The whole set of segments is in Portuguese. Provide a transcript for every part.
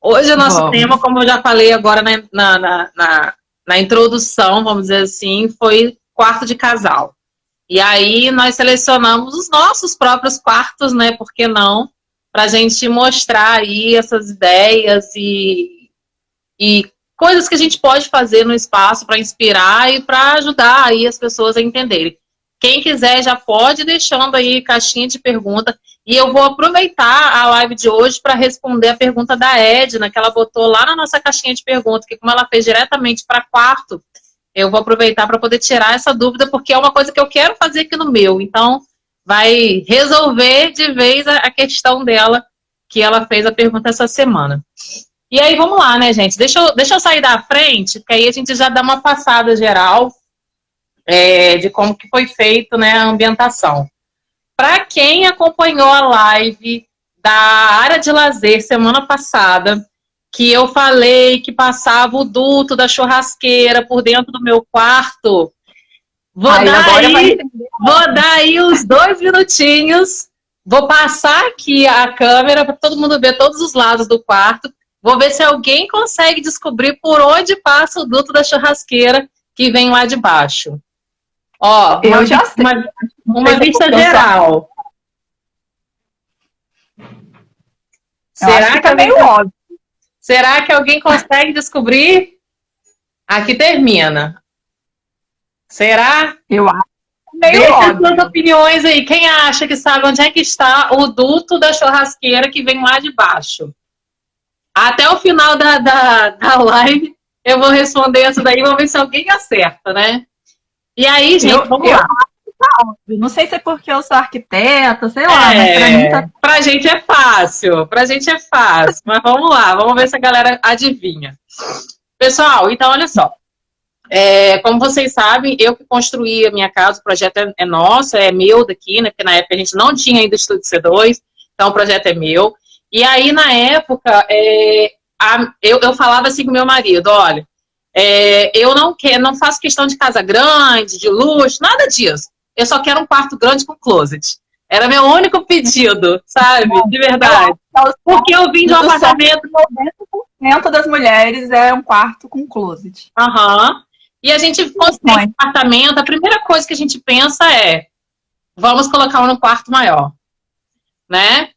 Hoje o nosso Vamos. tema, como eu já falei agora na introdução, vamos dizer assim, foi quarto de casal. E aí nós selecionamos os nossos próprios quartos, né? Por que não? Para a gente mostrar aí essas ideias e coisas que a gente pode fazer no espaço para inspirar e para ajudar aí as pessoas a entenderem. Quem quiser já pode ir deixando aí caixinha de pergunta. E eu vou aproveitar a live de hoje para responder a pergunta da Edna, que ela botou lá na nossa caixinha de perguntas, que como ela fez diretamente para quarto, eu vou aproveitar para poder tirar essa dúvida, porque é uma coisa que eu quero fazer aqui no meu. Então, vai resolver de vez a questão dela, que ela fez a pergunta essa semana. E aí, vamos lá, né, gente? Deixa eu sair da frente, porque aí a gente já dá uma passada geral de como que foi feito, né, a ambientação. Para quem acompanhou a live da área de lazer semana passada, que eu falei que passava o duto da churrasqueira por dentro do meu quarto, vou dar aí uns 2 minutinhos, vou passar aqui a câmera para todo mundo ver todos os lados do quarto, vou ver se alguém consegue descobrir por onde passa o duto da churrasqueira que vem lá de baixo. Ó, Eu já sei. Uma vista geral. Será que é meio óbvio? Será que alguém consegue descobrir? Aqui termina. Será? Eu acho meio Deixa óbvio. as suas opiniões aí. Quem acha que sabe onde é que está o duto da churrasqueira que vem lá de baixo? Até o final da live eu vou responder essa daí, vamos ver se alguém acerta, né? E aí, gente, vamos lá. Não sei se é porque eu sou arquiteta, sei lá, mas pra mim tá... Pra gente é fácil, mas vamos lá, vamos ver se a galera adivinha. Pessoal, então olha só, como vocês sabem, eu que construí a minha casa, o projeto é nosso, é meu daqui, né, porque na época a gente não tinha ainda estúdio C2, então o projeto é meu, e aí na época, eu falava assim com meu marido, olha, eu não faço questão de casa grande, de luxo, nada disso. Eu só quero um quarto grande com closet. Era meu único pedido, sabe? De verdade. Porque eu vim de um apartamento... 90% das mulheres é um quarto com closet. Aham. E a gente consegue um apartamento, a primeira coisa que a gente pensa é, vamos colocar um no quarto maior, né?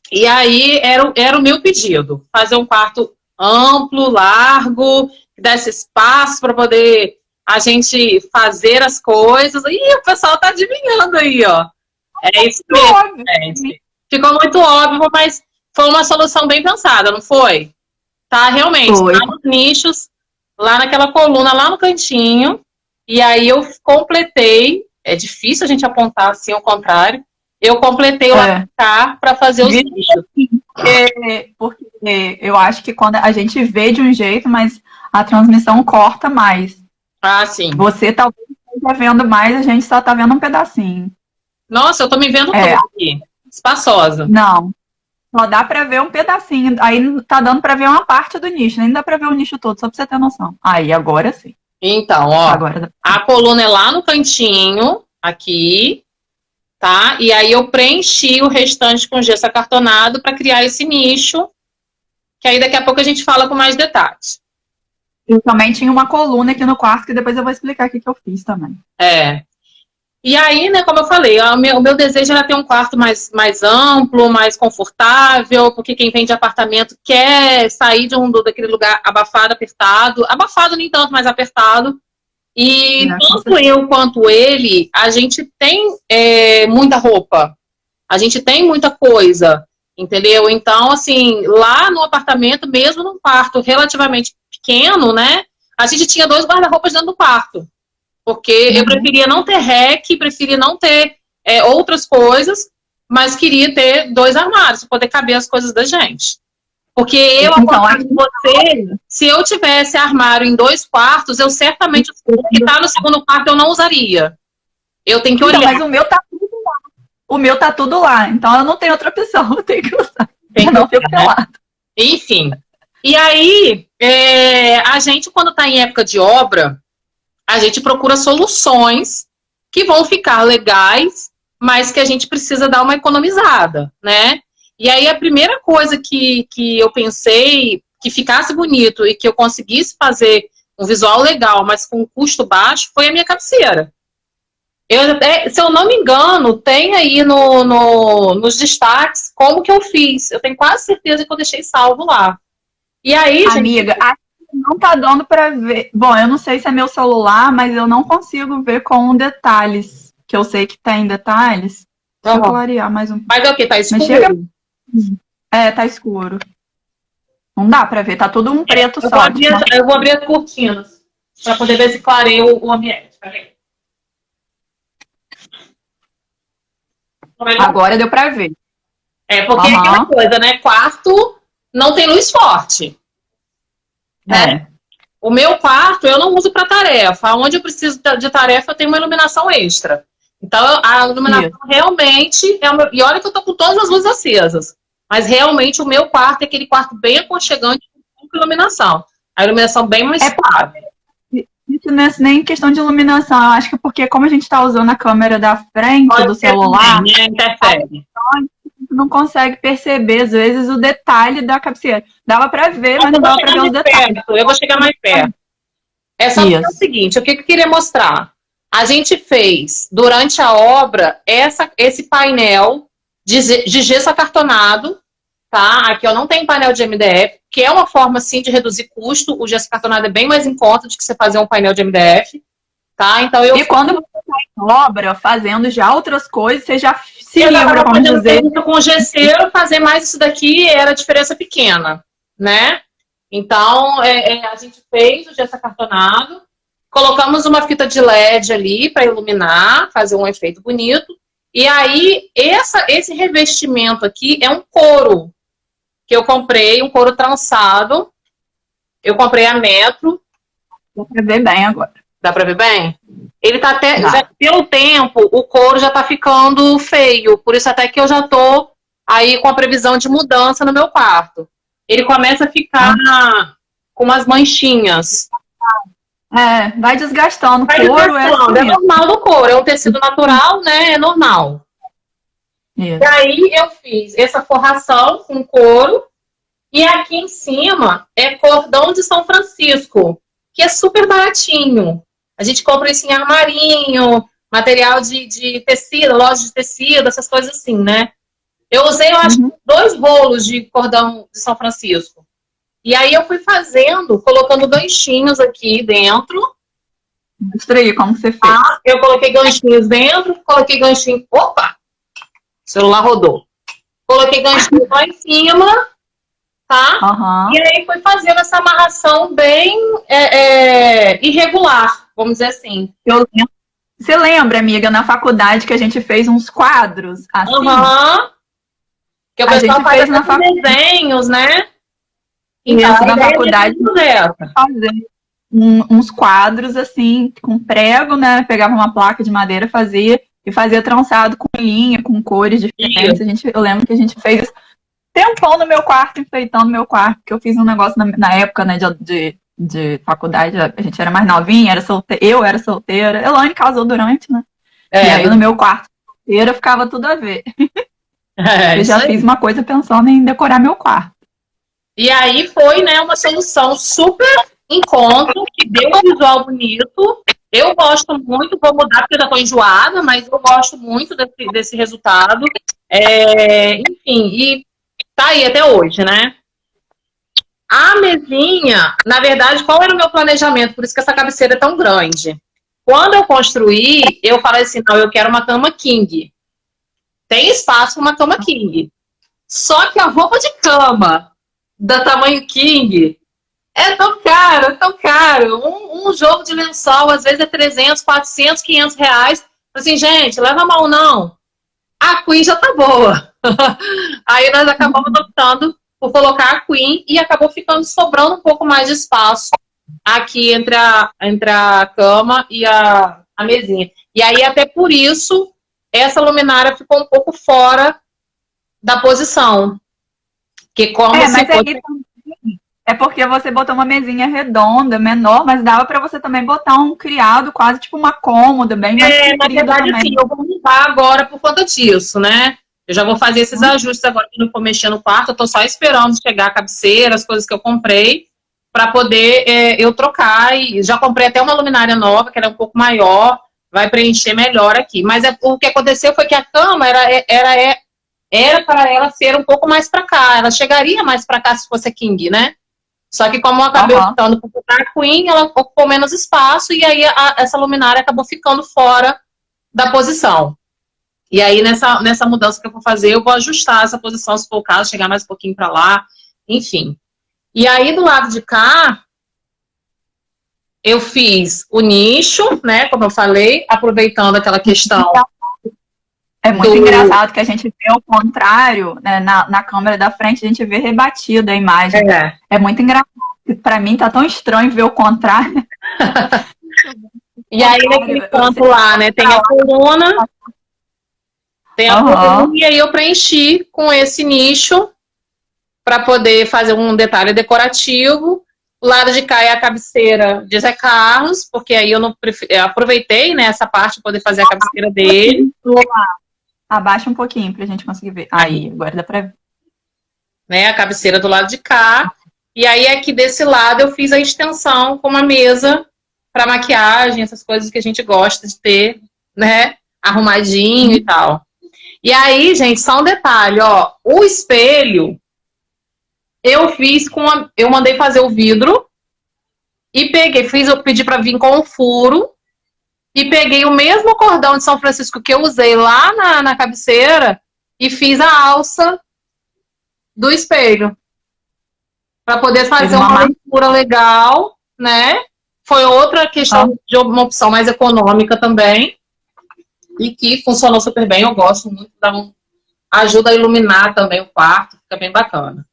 E aí era o meu pedido, fazer um quarto amplo, largo, que desse espaço para poder a gente fazer as coisas. E o pessoal tá adivinhando aí, ó. É isso mesmo, gente. Ficou muito óbvio, mas foi uma solução bem pensada, não foi? Tá, realmente, lá nos nichos, lá naquela coluna, lá no cantinho, e aí eu completei, é difícil a gente apontar assim ao contrário, eu completei o atacar para fazer os nichos. Porque eu acho que quando a gente vê de um jeito, mas a transmissão corta mais. Ah, sim. Você talvez esteja vendo mais, a gente só tá vendo um pedacinho. Nossa, eu tô me vendo toda aqui, espaçosa. Não, só dá pra ver um pedacinho, aí tá dando pra ver uma parte do nicho, nem dá pra ver o nicho todo, só pra você ter noção. Aí, agora sim. Então, ó, a coluna é lá no cantinho, aqui, tá? E aí eu preenchi o restante com gesso acartonado para criar esse nicho, que aí daqui a pouco a gente fala com mais detalhes. Eu também tinha uma coluna aqui no quarto, que depois eu vou explicar o que eu fiz também. E aí, né, como eu falei, o meu desejo era ter um quarto mais amplo, mais confortável, porque quem vem de apartamento quer sair daquele lugar abafado, apertado. Abafado nem tanto, mas apertado. E tanto eu quanto ele, a gente tem muita roupa. A gente tem muita coisa, entendeu? Então, assim, lá no apartamento, mesmo num quarto relativamente pequeno, né, a gente tinha 2 guarda-roupas dentro do quarto. Porque eu preferia não ter rack, preferia não ter outras coisas, mas queria ter 2 armários para poder caber as coisas da gente. Porque eu, ao contrário de você, se eu tivesse armário em 2 quartos, eu certamente, o que está no segundo quarto, eu não usaria. Eu tenho que olhar. Mas o meu tá tudo lá. O meu tá tudo lá, então eu não tenho outra opção, eu tenho que usar. Não fico pelado. Enfim. E aí, a gente, quando está em época de obra, a gente procura soluções que vão ficar legais, mas que a gente precisa dar uma economizada, né? E aí a primeira coisa que eu pensei que ficasse bonito e que eu conseguisse fazer um visual legal, mas com um custo baixo, foi a minha cabeceira. Se eu não me engano, tem aí nos destaques como que eu fiz. Eu tenho quase certeza que eu deixei salvo lá. E aí, amiga, gente... acho que não tá dando pra ver. Bom, eu não sei se é meu celular, mas eu não consigo ver com detalhes. Que eu sei que tá em detalhes. Deixa eu clarear mais um pouco. Mas é o que? Tá escuro? Tá escuro. Não dá pra ver, tá tudo um preto só. Eu vou abrir as cortinas pra poder ver se clareia o ambiente. Peraí. Agora deu pra ver. Porque é aquela coisa, né? Quarto não tem luz forte. Né? O meu quarto eu não uso para tarefa. Onde eu preciso de tarefa, eu tenho uma iluminação extra. Então, a iluminação realmente é e olha que eu tô com todas as luzes acesas. Mas realmente o meu quarto é aquele quarto bem aconchegante com iluminação. A iluminação bem mais suave. Isso não é nem questão de iluminação. Eu acho que porque como a gente está usando a câmera da frente do celular, interfere. Não consegue perceber, às vezes, o detalhe da cabeceira. Dava para ver, mas não dava para ver os detalhes. Eu vou chegar mais perto. É só o seguinte, o que eu queria mostrar? A gente fez, durante a obra, esse painel de gesso acartonado, tá? Aqui eu não tenho painel de MDF, que é uma forma, sim, de reduzir custo. O gesso acartonado é bem mais em conta do que você fazer um painel de MDF, tá? Então E quando você está em obra, fazendo já outras coisas, você já se livra, vamos dizer. Com o gesseiro, fazer mais isso daqui era diferença pequena, né? Então, a gente fez o gesso acartonado, colocamos uma fita de LED ali para iluminar, fazer um efeito bonito. E aí, esse revestimento aqui é um couro, que eu comprei, um couro trançado. Eu comprei a metro. Dá pra ver bem agora. Dá pra ver bem? Ele tá até... pelo tempo, o couro já tá ficando feio. Por isso até que eu já tô aí com a previsão de mudança no meu quarto. Ele começa a ficar com umas manchinhas. Vai desgastando. O couro é normal do couro. É um tecido natural, né? É normal. E aí eu fiz essa forração com couro. E aqui em cima é cordão de São Francisco, que é super baratinho. A gente compra isso em armarinho, material de tecido, loja de tecido, essas coisas assim, né? Eu usei, eu acho, 2 rolos de cordão de São Francisco. E aí eu fui fazendo, colocando ganchinhos aqui dentro. Mostra aí como você fez. Eu coloquei ganchinhos dentro, coloquei ganchinho... Opa! O celular rodou. Coloquei ganchinho lá em cima, tá? E aí fui fazendo essa amarração bem irregular, vamos dizer assim. Você lembra, amiga, na faculdade que a gente fez uns quadros assim? Que o pessoal faz desenhos, né? Então, isso, na faculdade, fazer uns quadros assim, com prego, né? Pegava uma placa de madeira, fazia trançado com linha, com cores diferentes. Eu lembro que a gente fez tempão no meu quarto, enfeitando meu quarto, porque eu fiz um negócio na época, né, de faculdade, a gente era mais novinha, eu era solteira, Elane casou durante, né? E aí no meu quarto solteira ficava tudo a ver. Eu já fiz uma coisa pensando em decorar meu quarto. E aí foi, né, uma solução super em conta, que deu um visual bonito. Eu gosto muito, vou mudar porque eu já tô enjoada, mas eu gosto muito desse resultado. Enfim, e tá aí até hoje, né? A mesinha, na verdade, qual era o meu planejamento? Por isso que essa cabeceira é tão grande. Quando eu construí, eu falei assim, não, eu quero uma cama king. Tem espaço para uma cama king. Só que a roupa de cama da tamanho king é tão caro, é tão caro. Um jogo de lençol, às vezes, é 300, 400, 500 reais. Assim, gente, leva a mal não. A Queen já tá boa. Aí nós acabamos optando por colocar a Queen e acabou sobrando um pouco mais de espaço aqui entre a cama e a mesinha. E aí, até por isso, essa luminária ficou um pouco fora da posição. Que como se fosse... É porque você botou uma mesinha redonda, menor, mas dava para você também botar um criado, quase tipo uma cômoda, bem mais na verdade, sim, eu vou mudar agora por conta disso, né? Eu já vou fazer esses ajustes agora que não for mexer no quarto. Eu tô só esperando chegar a cabeceira, as coisas que eu comprei, para poder eu trocar. E já comprei até uma luminária nova, que era um pouco maior, vai preencher melhor aqui. Mas o que aconteceu foi que a cama era para ela ser um pouco mais para cá. Ela chegaria mais para cá se fosse a king, né? Só que como eu acabei optando por botar a queen, ela ocupou menos espaço e aí essa luminária acabou ficando fora da posição. E aí, nessa mudança que eu vou fazer, eu vou ajustar essa posição, se for o caso, chegar mais um pouquinho para lá, enfim. E aí, do lado de cá, eu fiz o nicho, né, como eu falei, aproveitando aquela questão. É muito engraçado que a gente vê o contrário, né, na câmera da frente, a gente vê rebatida a imagem. É muito engraçado. Para mim, tá tão estranho ver o contrário. E aí, naquele canto lá, né, tem a coluna... Tem a coluna, e aí eu preenchi com esse nicho para poder fazer um detalhe decorativo. O lado de cá é a cabeceira de Zé Carlos, porque aí eu aproveitei, né, essa parte para poder fazer a cabeceira dele. Abaixa um pouquinho pra gente conseguir ver. Aí, agora dá pra ver. Né, a cabeceira do lado de cá. E aí aqui desse lado eu fiz a extensão com uma mesa para maquiagem, essas coisas que a gente gosta de ter, né, arrumadinho e tal. E aí, gente, só um detalhe, ó, o espelho eu fiz eu mandei fazer o vidro e eu pedi para vir com um furo e peguei o mesmo cordão de São Francisco que eu usei lá na cabeceira e fiz a alça do espelho para poder fazer uma leitura legal, né? Foi outra questão de uma opção mais econômica também. E que funcionou super bem, eu gosto muito, ajuda a iluminar também o quarto, fica bem bacana.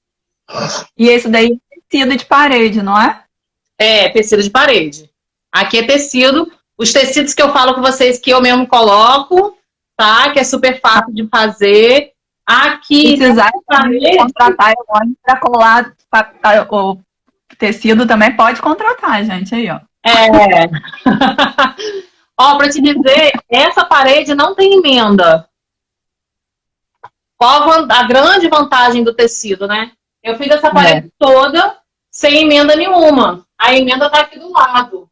E esse daí é tecido de parede, não é? É, tecido de parede. Aqui é tecido, os tecidos que eu falo com vocês que eu mesmo coloco, tá? Que é super fácil de fazer. Aqui, se precisar contratar para colar o tecido também pode contratar, gente, aí, ó. É... Ó, pra te dizer, essa parede não tem emenda. Qual a grande vantagem do tecido, né? Eu fiz essa parede toda sem emenda nenhuma. A emenda tá aqui do lado.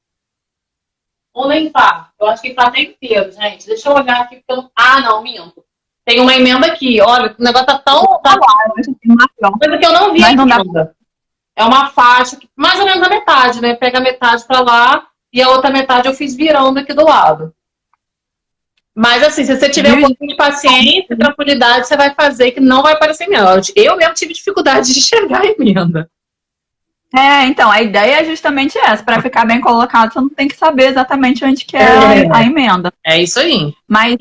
Ou nem tá. Eu acho que tá até inteiro, gente. Deixa eu olhar aqui. Porque eu... Ah, não, minto. Tem uma emenda aqui. Olha, o negócio tá tão... Coisa que eu não vi a emenda. É uma faixa, mais ou menos a metade, né? Pega a metade pra lá. E a outra metade eu fiz virando aqui do lado. Mas assim, se você tiver um pouquinho de paciência e tranquilidade, você vai fazer que não vai aparecer emenda. Eu mesmo tive dificuldade de enxergar a emenda. Então, a ideia é justamente essa. Para ficar bem colocado, você não tem que saber exatamente onde que é a emenda. É isso aí. Mas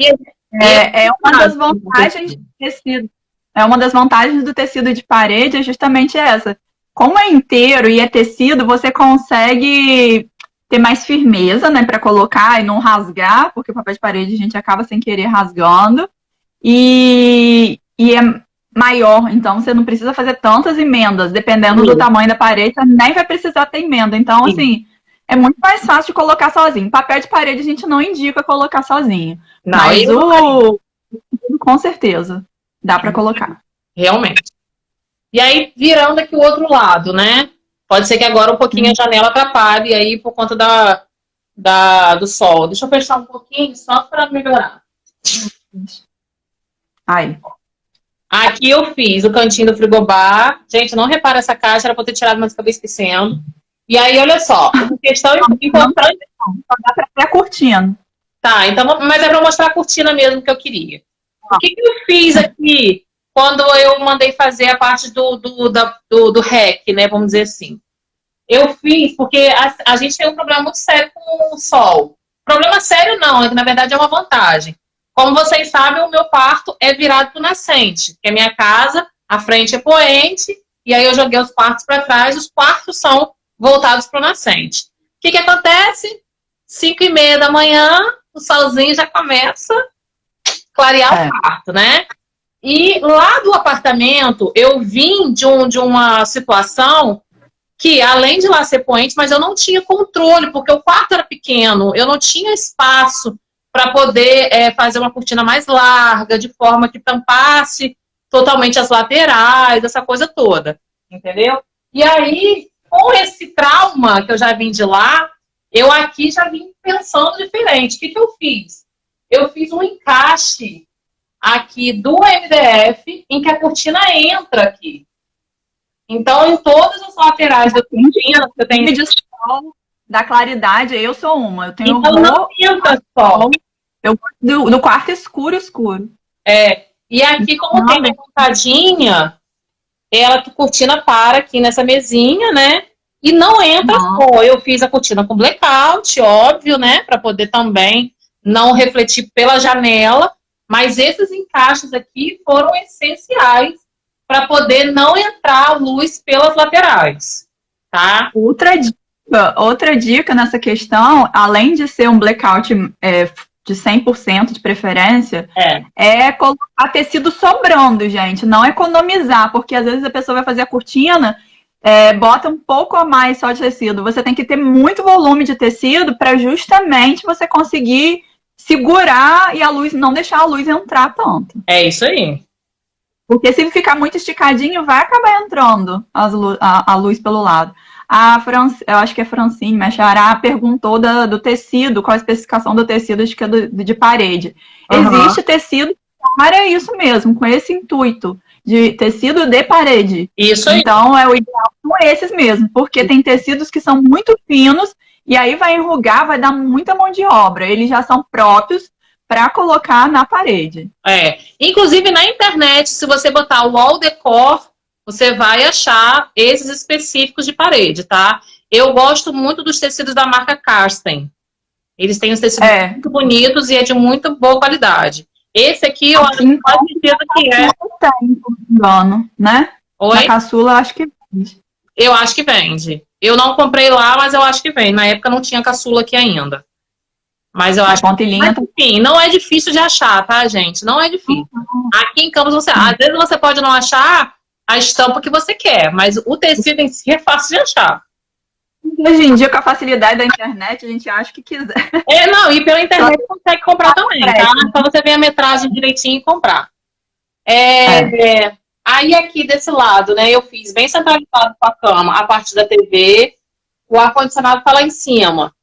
é uma das vantagens do tecido. É uma das vantagens do tecido de parede, é justamente essa. Como é inteiro e é tecido, você consegue... ter mais firmeza, né, para colocar e não rasgar, porque o papel de parede a gente acaba sem querer rasgando, e é maior, então você não precisa fazer tantas emendas, dependendo do tamanho da parede, você nem vai precisar ter emenda, então, assim, é muito mais fácil de colocar sozinho. Papel de parede a gente não indica colocar sozinho, não, mas com certeza, dá para colocar. Realmente. E aí, virando aqui o outro lado, né, pode ser que agora um pouquinho a janela atrapalhe aí por conta do sol. Deixa eu fechar um pouquinho só para melhorar. Aí. Aqui eu fiz o cantinho do frigobar. Gente, não repara essa caixa, era para eu ter tirado, mas acabei esquecendo. E aí, olha só, uma questão importante... Só dá para ter a cortina. Tá, então, mas é para mostrar a cortina mesmo que eu queria. O que eu fiz aqui quando eu mandei fazer a parte do REC, né, vamos dizer assim? Eu fiz porque a gente tem um problema muito sério com o sol. Problema sério não, na verdade é uma vantagem. Como vocês sabem, o meu quarto é virado para o nascente, que é minha casa, a frente é poente, e aí eu joguei os quartos para trás, os quartos são voltados para o nascente. O que acontece? 5h30 da manhã, o solzinho já começa a clarear o quarto, né? E lá do apartamento, eu vim de uma situação que, além de lá ser poente, mas eu não tinha controle, porque o quarto era pequeno, eu não tinha espaço para poder fazer uma cortina mais larga, de forma que tampasse totalmente as laterais, essa coisa toda, entendeu? E aí, com esse trauma que eu já vim de lá, eu aqui já vim pensando diferente. O que eu fiz? Eu fiz um encaixe aqui do MDF em que a cortina entra aqui. Então, em todas as laterais da cortina, você tem... Da claridade, eu sou uma. Eu tenho então, não entra sol. Eu gosto do quarto escuro, escuro. E aqui, como tem uma montadinha, a cortina para aqui nessa mesinha, né? E não entra sol. Eu fiz a cortina com blackout, óbvio, né? Para poder também não refletir pela janela. Mas esses encaixes aqui foram essenciais para poder não entrar luz pelas laterais, tá? Outra dica nessa questão, além de ser um blackout de 100% de preferência, é colocar tecido sobrando, gente. Não economizar, porque às vezes a pessoa vai fazer a cortina, bota um pouco a mais só de tecido. Você tem que ter muito volume de tecido para justamente você conseguir segurar e a luz, não deixar a luz entrar tanto. É isso aí. Porque se ficar muito esticadinho, vai acabar entrando a luz pelo lado. Eu acho que é Francine Mechará perguntou do tecido, qual a especificação do tecido, acho que é de parede. Existe tecido para isso mesmo, com esse intuito de tecido de parede. Isso aí. Então, o ideal são esses mesmo, porque tem tecidos que são muito finos e aí vai enrugar, vai dar muita mão de obra. Eles já são próprios para colocar na parede. Inclusive na internet, se você botar wall decor, você vai achar esses específicos de parede, tá? Eu gosto muito dos tecidos da marca Karsten. Eles têm os tecidos muito bonitos e é de muito boa qualidade. Esse aqui, eu acho que quase certeza que é. Né? Oi? Na caçula, acho que vende. Eu acho que vende. Eu não comprei lá, mas eu acho que vende. Na época não tinha caçula aqui ainda. Mas eu acho que... Mas, enfim, não é difícil de achar, tá, gente? Não é difícil. Aqui em Campos, às vezes você pode não achar a estampa que você quer, mas o tecido em si é fácil de achar. Hoje em dia, com a facilidade da internet, a gente acha o que quiser. E pela internet você consegue comprar também, tá? Só você ver a metragem direitinho e comprar. Aí aqui desse lado, né, eu fiz bem centralizado com a cama, a parte da TV, o ar-condicionado tá lá em cima.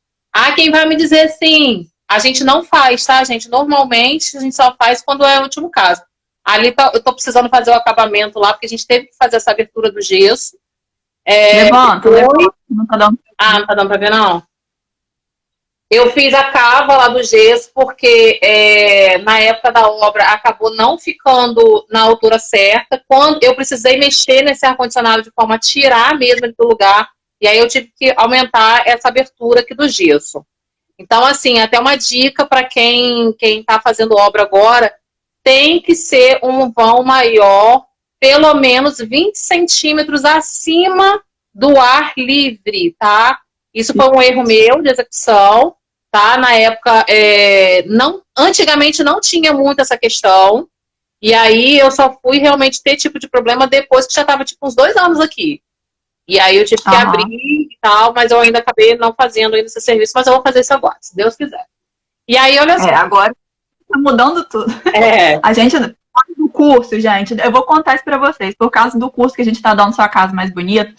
Quem vai me dizer assim, a gente não faz, tá, gente? Normalmente a gente só faz quando é o último caso. Ali eu tô precisando fazer o acabamento lá, porque a gente teve que fazer essa abertura do gesso. Levanta. Não tá dando. Não tá dando pra ver, não? Eu fiz a cava lá do gesso, porque na época da obra acabou não ficando na altura certa. Quando eu precisei mexer nesse ar-condicionado de forma a tirar mesmo ele do lugar, e aí eu tive que aumentar essa abertura aqui do gesso. Então, assim, até uma dica para quem tá fazendo obra agora, tem que ser um vão maior, pelo menos 20 centímetros acima do ar livre, tá? Isso foi um erro meu de execução, tá? Na época, antigamente não tinha muito essa questão, e aí eu só fui realmente ter tipo de problema depois que já estava tipo uns 2 anos aqui. E aí eu tive que abrir e tal, mas eu ainda acabei não fazendo ainda esse serviço, mas eu vou fazer isso agora, se Deus quiser. E aí, olha só. Agora tá mudando tudo. A gente, do curso, gente, eu vou contar isso pra vocês. Por causa do curso que a gente tá dando Sua Casa Mais Bonita,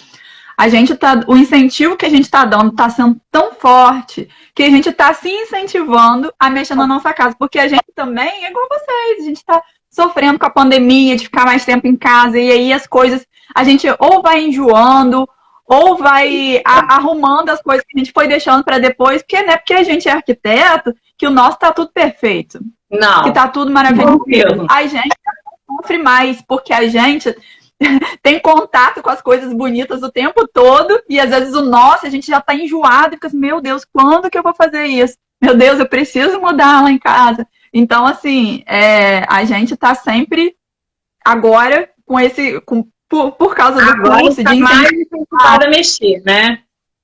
o incentivo que a gente tá dando tá sendo tão forte que a gente tá se incentivando a mexer na nossa casa. Porque a gente também é igual vocês, a gente tá sofrendo com a pandemia, de ficar mais tempo em casa, e aí as coisas, a gente ou vai enjoando, ou vai arrumando as coisas que a gente foi deixando para depois, porque não é porque a gente é arquiteto que o nosso tá tudo perfeito. Não. Que tá tudo maravilhoso. A gente sofre mais, porque a gente tem contato com as coisas bonitas o tempo todo, e às vezes a gente já tá enjoado, e fica assim, meu Deus, quando que eu vou fazer isso? Meu Deus, eu preciso mudar lá em casa. Então, assim, a gente tá sempre agora com esse... Por causa do curso tá de mais incentivada a mexer, né?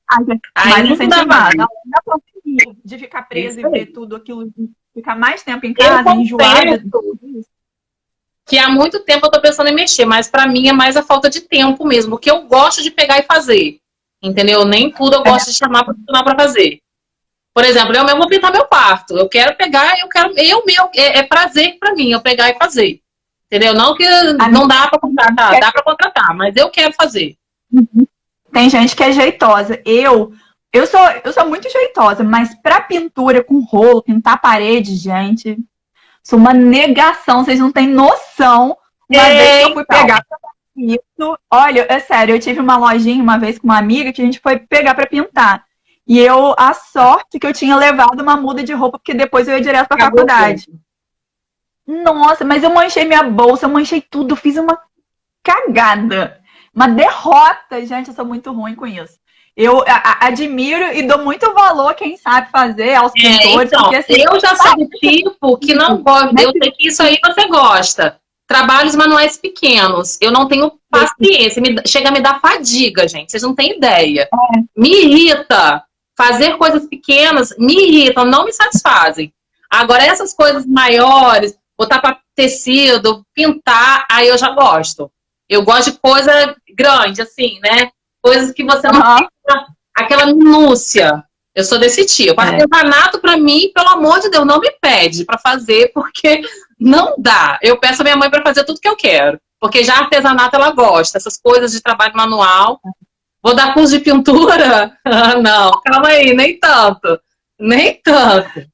A gente tá mais incentivada. De ficar preso e ver tudo aquilo, ficar mais tempo em casa, enjoada. Que há muito tempo eu tô pensando em mexer, mas pra mim é mais a falta de tempo mesmo, porque eu gosto de pegar e fazer, entendeu? Nem tudo eu gosto de chamar pra fazer. Por exemplo, eu mesmo vou pintar meu quarto. Eu quero pegar, é prazer pra mim, eu pegar e fazer. Entendeu? Não que não dá pra contratar, dá pra contratar, mas eu quero fazer. Tem gente que é jeitosa. Eu sou muito jeitosa, mas pra pintura com rolo, pintar a parede, gente, sou uma negação. Vocês não têm noção. Uma vez que eu fui pegar isso, olha, é sério, eu tive uma lojinha uma vez com uma amiga que a gente foi pegar pra pintar. E a sorte que eu tinha levado uma muda de roupa, porque depois eu ia direto pra faculdade. Nossa, mas eu manchei minha bolsa, eu manchei tudo, fiz uma cagada. Uma derrota, gente, eu sou muito ruim com isso. Eu admiro e dou muito valor a quem sabe fazer, aos pintores. Então, porque, assim, eu já sou do tipo que não gosta, eu sei que isso aí você gosta. Trabalhos manuais pequenos, eu não tenho paciência, chega a me dar fadiga, gente, vocês não têm ideia. Me irrita. Fazer coisas pequenas me irritam, não me satisfazem. Agora, essas coisas maiores, botar para tecido, pintar, aí eu já gosto. Eu gosto de coisa grande, assim, né? Coisas que você não tem aquela minúcia. Eu sou desse tipo. Artesanato, para mim, pelo amor de Deus, não me pede para fazer, porque não dá. Eu peço a minha mãe para fazer tudo que eu quero. Porque já artesanato ela gosta. Essas coisas de trabalho manual. Vou dar curso de pintura? Não, calma aí, nem tanto. Nem tanto.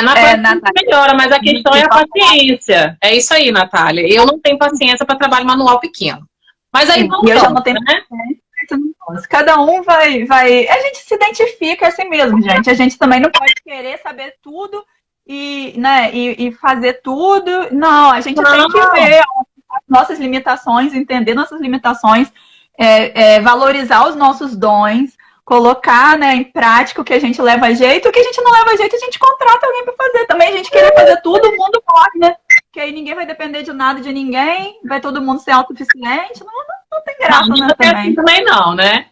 Na prática melhora, mas a questão é a paciência. É isso aí, Natália. Eu não tenho paciência para trabalho manual pequeno. Mas aí não, eu já não tenho paciência. Cada um vai. A gente se identifica assim mesmo, gente. A gente também não pode querer saber tudo e fazer tudo. Não, a gente tem que ver as nossas limitações, entender nossas limitações, valorizar os nossos dons, colocar, né, em prática o que a gente leva jeito, o que a gente não leva jeito, a gente contrata alguém para fazer. Também a gente querer fazer tudo, o mundo morre, né? Porque aí ninguém vai depender de nada de ninguém, vai todo mundo ser autossuficiente. Não tem graça, né? Também não, né?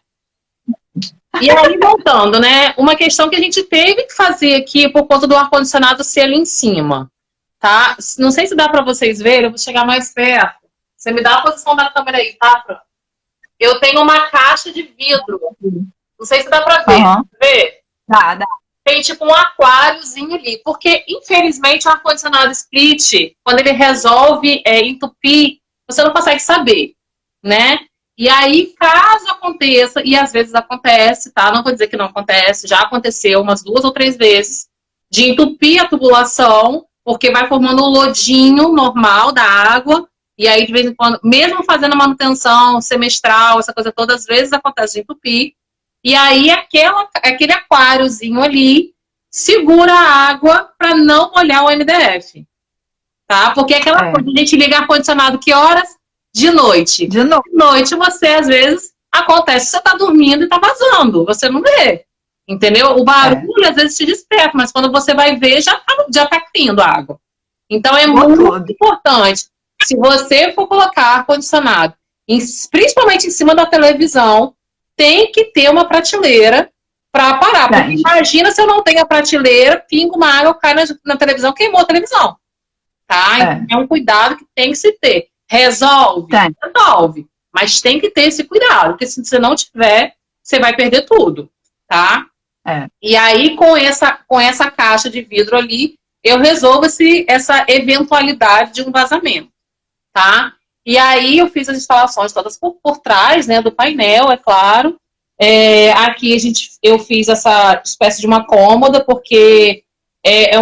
E aí, voltando, né? Uma questão que a gente teve que fazer aqui por conta do ar-condicionado ser ali em cima, tá? Não sei se dá para vocês verem, eu vou chegar mais perto. Você me dá a posição da câmera aí, tá, Fran? Eu tenho uma caixa de vidro. Não sei se dá pra ver. Ver? Dá. Tem tipo um aquáriozinho ali. Porque, infelizmente, o ar-condicionado split, quando ele resolve entupir, você não consegue saber, né? E aí, caso aconteça, e às vezes acontece, tá? Não vou dizer que não acontece, já aconteceu umas 2 ou 3 vezes, de entupir a tubulação, porque vai formando um lodinho normal da água, e aí, de vez em quando, mesmo fazendo a manutenção semestral, essa coisa toda, às vezes acontece de entupir. E aí, aquele aquáriozinho ali segura a água para não molhar o MDF. Tá? Porque aquela coisa, a gente liga ar-condicionado que horas? De noite. De noite, você, às vezes, acontece, você tá dormindo e tá vazando. Você não vê. Entendeu? O barulho, às vezes, te desperta, mas quando você vai ver, já tá caindo a água. Então, é muito importante. Se você for colocar ar-condicionado, principalmente em cima da televisão, tem que ter uma prateleira para parar. Porque imagina se eu não tenho a prateleira, pinga uma água, cai na televisão, queimou a televisão. Tá? Então, é um cuidado que tem que se ter. Resolve? Resolve. Mas tem que ter esse cuidado, porque se você não tiver, você vai perder tudo. Tá? E aí, com essa caixa de vidro ali, eu resolvo essa eventualidade de um vazamento. Tá? E aí eu fiz as instalações todas por trás, né, do painel, é claro. Aqui eu fiz essa espécie de uma cômoda, porque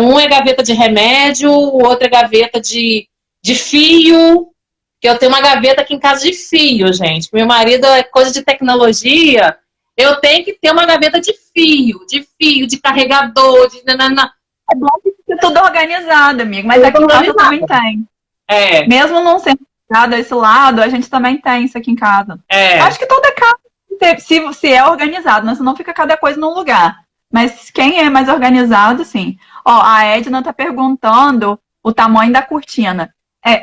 um é gaveta de remédio, o outro é gaveta de fio, que eu tenho uma gaveta aqui em casa de fio, gente. Meu marido é coisa de tecnologia, eu tenho que ter uma gaveta de fio, de carregador, de nanana. É bom que fica tudo organizado, amigo, mas aqui em casa também tem. Mesmo não sendo desse lado, a gente também tem isso aqui em casa. Acho que toda casa, se é organizado, né? Senão fica cada coisa num lugar. Mas quem é mais organizado, sim. Ó, a Edna tá perguntando o tamanho da cortina.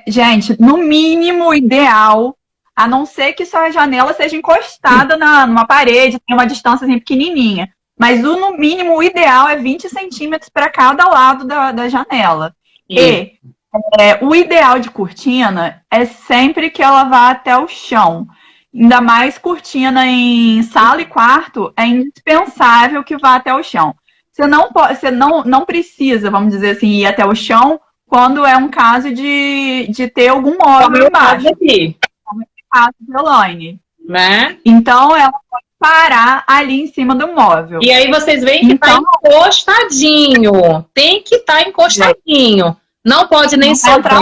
Gente, no mínimo ideal, a não ser que sua janela seja encostada numa parede, tem uma distância assim, pequenininha. Mas no mínimo, o ideal é 20 centímetros para cada lado da janela. E o ideal de cortina é sempre que ela vá até o chão. Ainda mais cortina em sala e quarto, é indispensável que vá até o chão. Você não precisa, vamos dizer assim, ir até o chão quando é um caso de ter algum móvel embaixo. Aqui. Como é o caso de Elaine. Né? Então, ela pode parar ali em cima do móvel. E aí vocês veem que tá encostadinho. Tem que estar encostadinho. Não pode nem sobrar,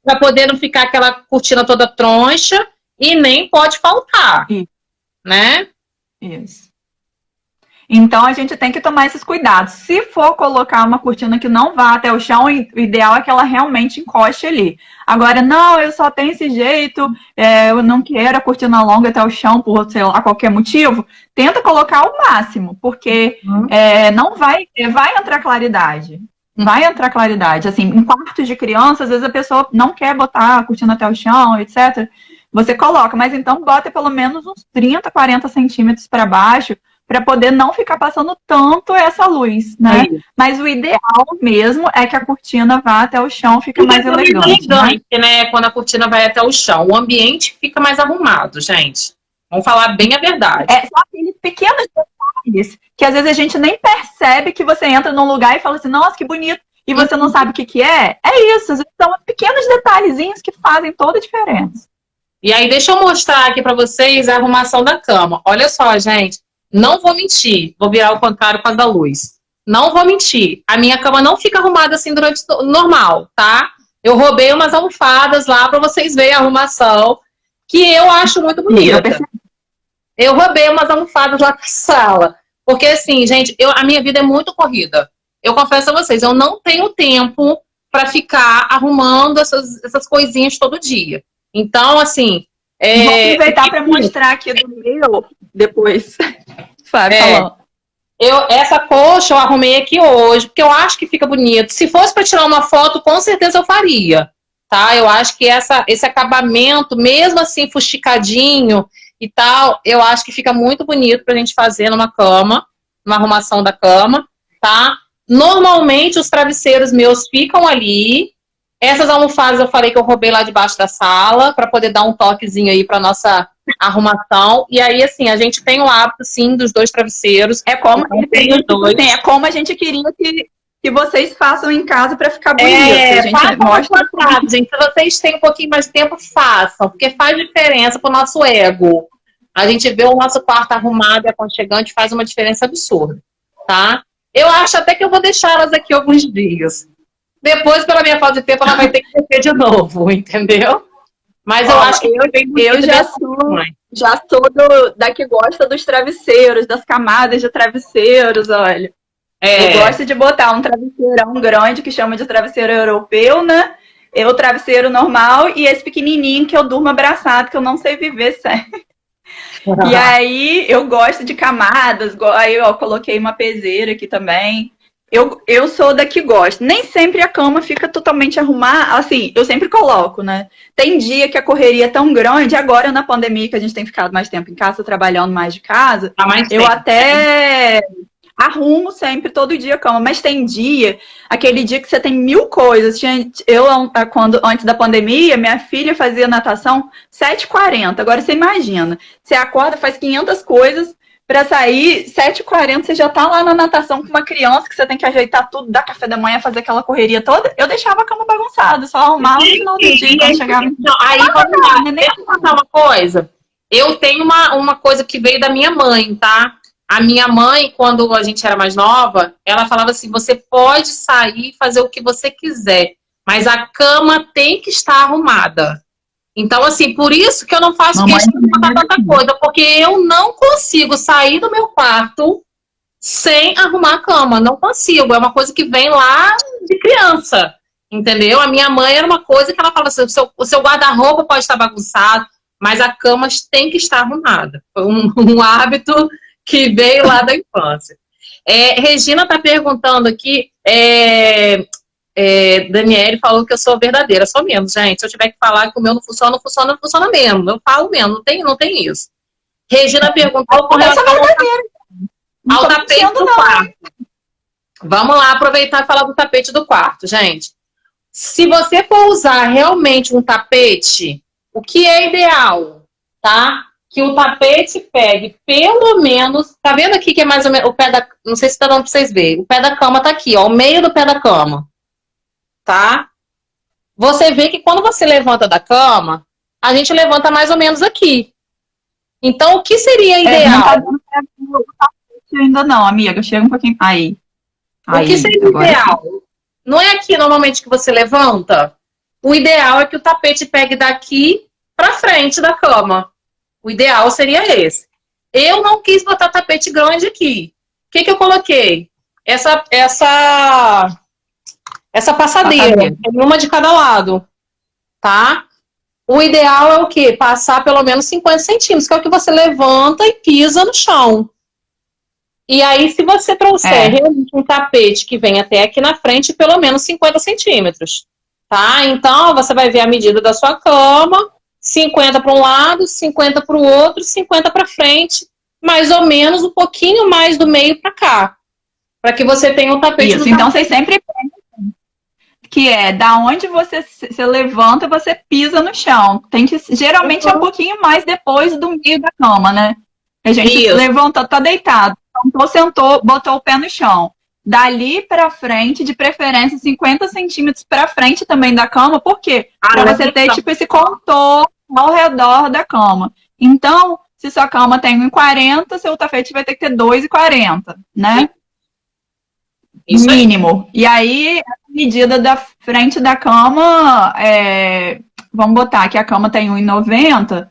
para poder não ficar aquela cortina toda troncha, e nem pode faltar. Isso. Né? Isso. Então, a gente tem que tomar esses cuidados. Se for colocar uma cortina que não vá até o chão, o ideal é que ela realmente encoste ali. Agora, não, eu só tenho esse jeito, eu não quero a cortina longa até o chão por, sei lá, qualquer motivo. Tenta colocar o máximo, porque não vai entrar claridade. Vai entrar claridade. Assim, em quartos de criança, às vezes a pessoa não quer botar a cortina até o chão, etc. Você coloca, mas então bota pelo menos uns 30, 40 centímetros para baixo, para poder não ficar passando tanto essa luz, né? Mas o ideal mesmo é que a cortina vá até o chão, fica mais elegante, né? Quando a cortina vai até o chão, o ambiente fica mais arrumado, gente. Vamos falar bem a verdade. Só aqueles pequenos detalhes que às vezes a gente nem percebe que você entra num lugar e fala assim, nossa, que bonito, e você não sabe o que é. É isso, são pequenos detalhezinhos que fazem toda a diferença. E aí, deixa eu mostrar aqui para vocês a arrumação da cama. Olha só, gente. Não vou mentir, vou virar ao contrário por causa da luz. Não vou mentir, a minha cama não fica arrumada assim durante o normal, tá? Eu roubei umas almofadas lá para vocês verem a arrumação, que eu acho muito bonita. Eu roubei umas almofadas lá na sala, porque assim, gente, a minha vida é muito corrida. Eu confesso a vocês, eu não tenho tempo para ficar arrumando essas coisinhas todo dia. Então, assim... Vou aproveitar para mostrar aqui do meu depois. Essa coxa eu arrumei aqui hoje, porque eu acho que fica bonito. Se fosse para tirar uma foto, com certeza eu faria. Tá? Eu acho que esse acabamento, mesmo assim, fuxicadinho e tal, eu acho que fica muito bonito pra gente fazer numa cama, numa arrumação da cama, tá? Normalmente, os travesseiros meus ficam ali. Essas almofadas eu falei que eu roubei lá debaixo da sala, para poder dar um toquezinho aí para nossa arrumação. E aí, assim, a gente tem o hábito, sim, dos 2 travesseiros. É como a gente queria que vocês façam em casa para ficar bonito. A gente mostra. Gente, se vocês têm um pouquinho mais de tempo, façam, porque faz diferença pro nosso ego. A gente vê o nosso quarto arrumado e aconchegante, faz uma diferença absurda, tá? Eu acho até que eu vou deixar elas aqui alguns dias. Depois, pela minha falta de tempo, ela vai ter que descer de novo, entendeu? Mas eu acho que eu já sou da que gosta dos travesseiros, das camadas de travesseiros, olha. Eu gosto de botar um travesseirão grande, que chama de travesseiro europeu, né? O travesseiro normal e esse pequenininho que eu durmo abraçado, que eu não sei viver sem. E aí, eu gosto de camadas, aí eu coloquei uma peseira aqui também. Eu sou da que gosta. Nem sempre a cama fica totalmente arrumada. Assim, eu sempre coloco, né? Tem dia que a correria é tão grande. Agora, na pandemia, que a gente tem ficado mais tempo em casa, trabalhando mais de casa, eu até arrumo sempre, todo dia a cama. Mas tem dia, aquele dia que você tem 1000 coisas. Antes da pandemia, minha filha fazia natação 7h40. Agora, você imagina. Você acorda, faz 500 coisas. Pra sair, 7h40, você já tá lá na natação com uma criança que você tem que ajeitar tudo, dar café da manhã, fazer aquela correria toda. Eu deixava a cama bagunçada, só arrumava no final do dia quando chegava. Aí, vamos lá, deixa eu contar uma coisa. Eu tenho uma coisa que veio da minha mãe, tá? A minha mãe, quando a gente era mais nova, ela falava assim, você pode sair e fazer o que você quiser, mas a cama tem que estar arrumada. Então, assim, por isso que eu não faço questão de botar tanta coisa, porque eu não consigo sair do meu quarto sem arrumar a cama. Não consigo. É uma coisa que vem lá de criança, entendeu? A minha mãe era uma coisa que ela falava assim, o seu guarda-roupa pode estar bagunçado, mas a cama tem que estar arrumada. Foi um hábito que veio lá da infância. Regina está perguntando aqui... Daniele falou que eu sou verdadeira, sou mesmo, gente. Se eu tiver que falar que o meu não funciona, não funciona mesmo. Eu falo mesmo, não tem isso. Regina perguntou com relação ao tapete do quarto. Vamos lá aproveitar e falar do tapete do quarto, gente. Se você for usar realmente um tapete, o que é ideal? tá? Que o tapete pegue pelo menos, tá vendo aqui que é mais ou menos o pé da, não sei se tá dando pra vocês verem, o pé da cama tá aqui, ó, o meio do pé da cama, tá? Você vê que quando você levanta da cama, a gente levanta mais ou menos aqui. Então, o que seria ideal? Não tá dando pra ver o tapete ainda não, amiga, chega um pouquinho, aí. O que seria ideal? Não é aqui normalmente que você levanta? O ideal é que o tapete pegue daqui pra frente da cama. O ideal seria esse. Eu não quis botar tapete grande aqui. O que eu coloquei? Essa passadeira. Uma de cada lado. Tá? O ideal é o quê? Passar pelo menos 50 centímetros, que é o que você levanta e pisa no chão. E aí, se você trouxer realmente um tapete que vem até aqui na frente, pelo menos 50 centímetros. Tá? Então, você vai ver a medida da sua cama, 50 para um lado, 50 para o outro, 50 para frente, mais ou menos um pouquinho mais do meio para cá. Para que você tenha um tapete. Isso, então vocês sempre pensam que da onde você se levanta, você pisa no chão. Tem que, geralmente é um pouquinho mais depois do meio da cama, né? A gente levanta, tá deitado, então sentou, botou o pé no chão. Dali para frente, de preferência 50 centímetros para frente também da cama, por quê? Para você ter tipo esse contorno ao redor da cama. Então, se sua cama tem 1,40, seu tapete vai ter que ter 2,40, né? Isso mínimo. Aí. E aí, a medida da frente da cama, vamos botar que a cama tem 1,90,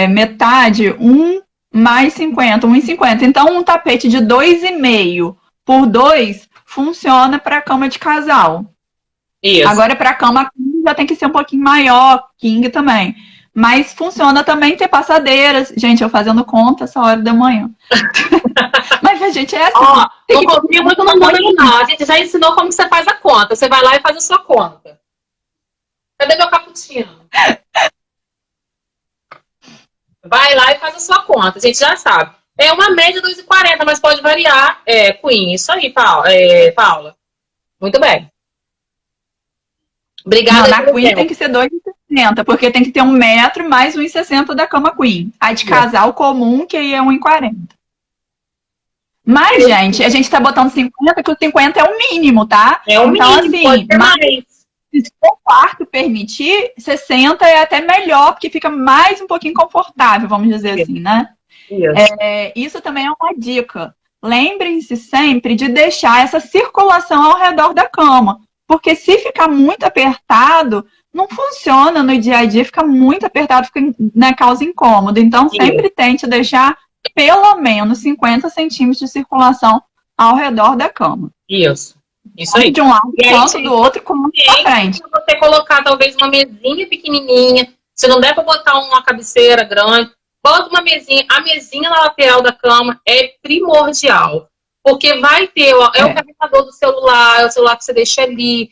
metade, 1 mais 50, 1,50. Então, um tapete de 2,5 por 2 funciona para cama de casal. Isso. Agora, para cama king já tem que ser um pouquinho maior, king também. Mas funciona também ter passadeiras. Gente, eu fazendo conta essa hora da manhã. Mas a gente é assim. Ó, não confia muito no número, não. A gente já ensinou como você faz a conta. Você vai lá e faz a sua conta. Cadê meu cappuccino? Vai lá e faz a sua conta. A gente já sabe. É uma média 2,40, mas pode variar. Queen, isso aí, Paula. Muito bem. Obrigada. Não, na Queen tem que ser 2,60, porque tem que ter 1 metro mais 1,60 da cama Queen. A de casal comum, que aí é 1,40. Mas, gente, a gente tá botando 50, que o 50 é o mínimo, tá? É o então, mínimo, assim, se o quarto permitir, 60 é até melhor, porque fica mais um pouquinho confortável, vamos dizer assim, né? Isso também é uma dica. Lembrem-se sempre de deixar essa circulação ao redor da cama. Porque se ficar muito apertado, não funciona no dia a dia, fica muito apertado, fica, né, causa incômodo. Então, sempre tente deixar pelo menos 50 centímetros de circulação ao redor da cama. Isso aí. De um lado, quanto do outro, como pra frente. Se você colocar, talvez, uma mesinha pequenininha, se não der pra botar uma cabeceira grande, bota uma mesinha. A mesinha na lateral da cama é primordial. Porque vai ter, o carregador do celular, é o celular que você deixa ali.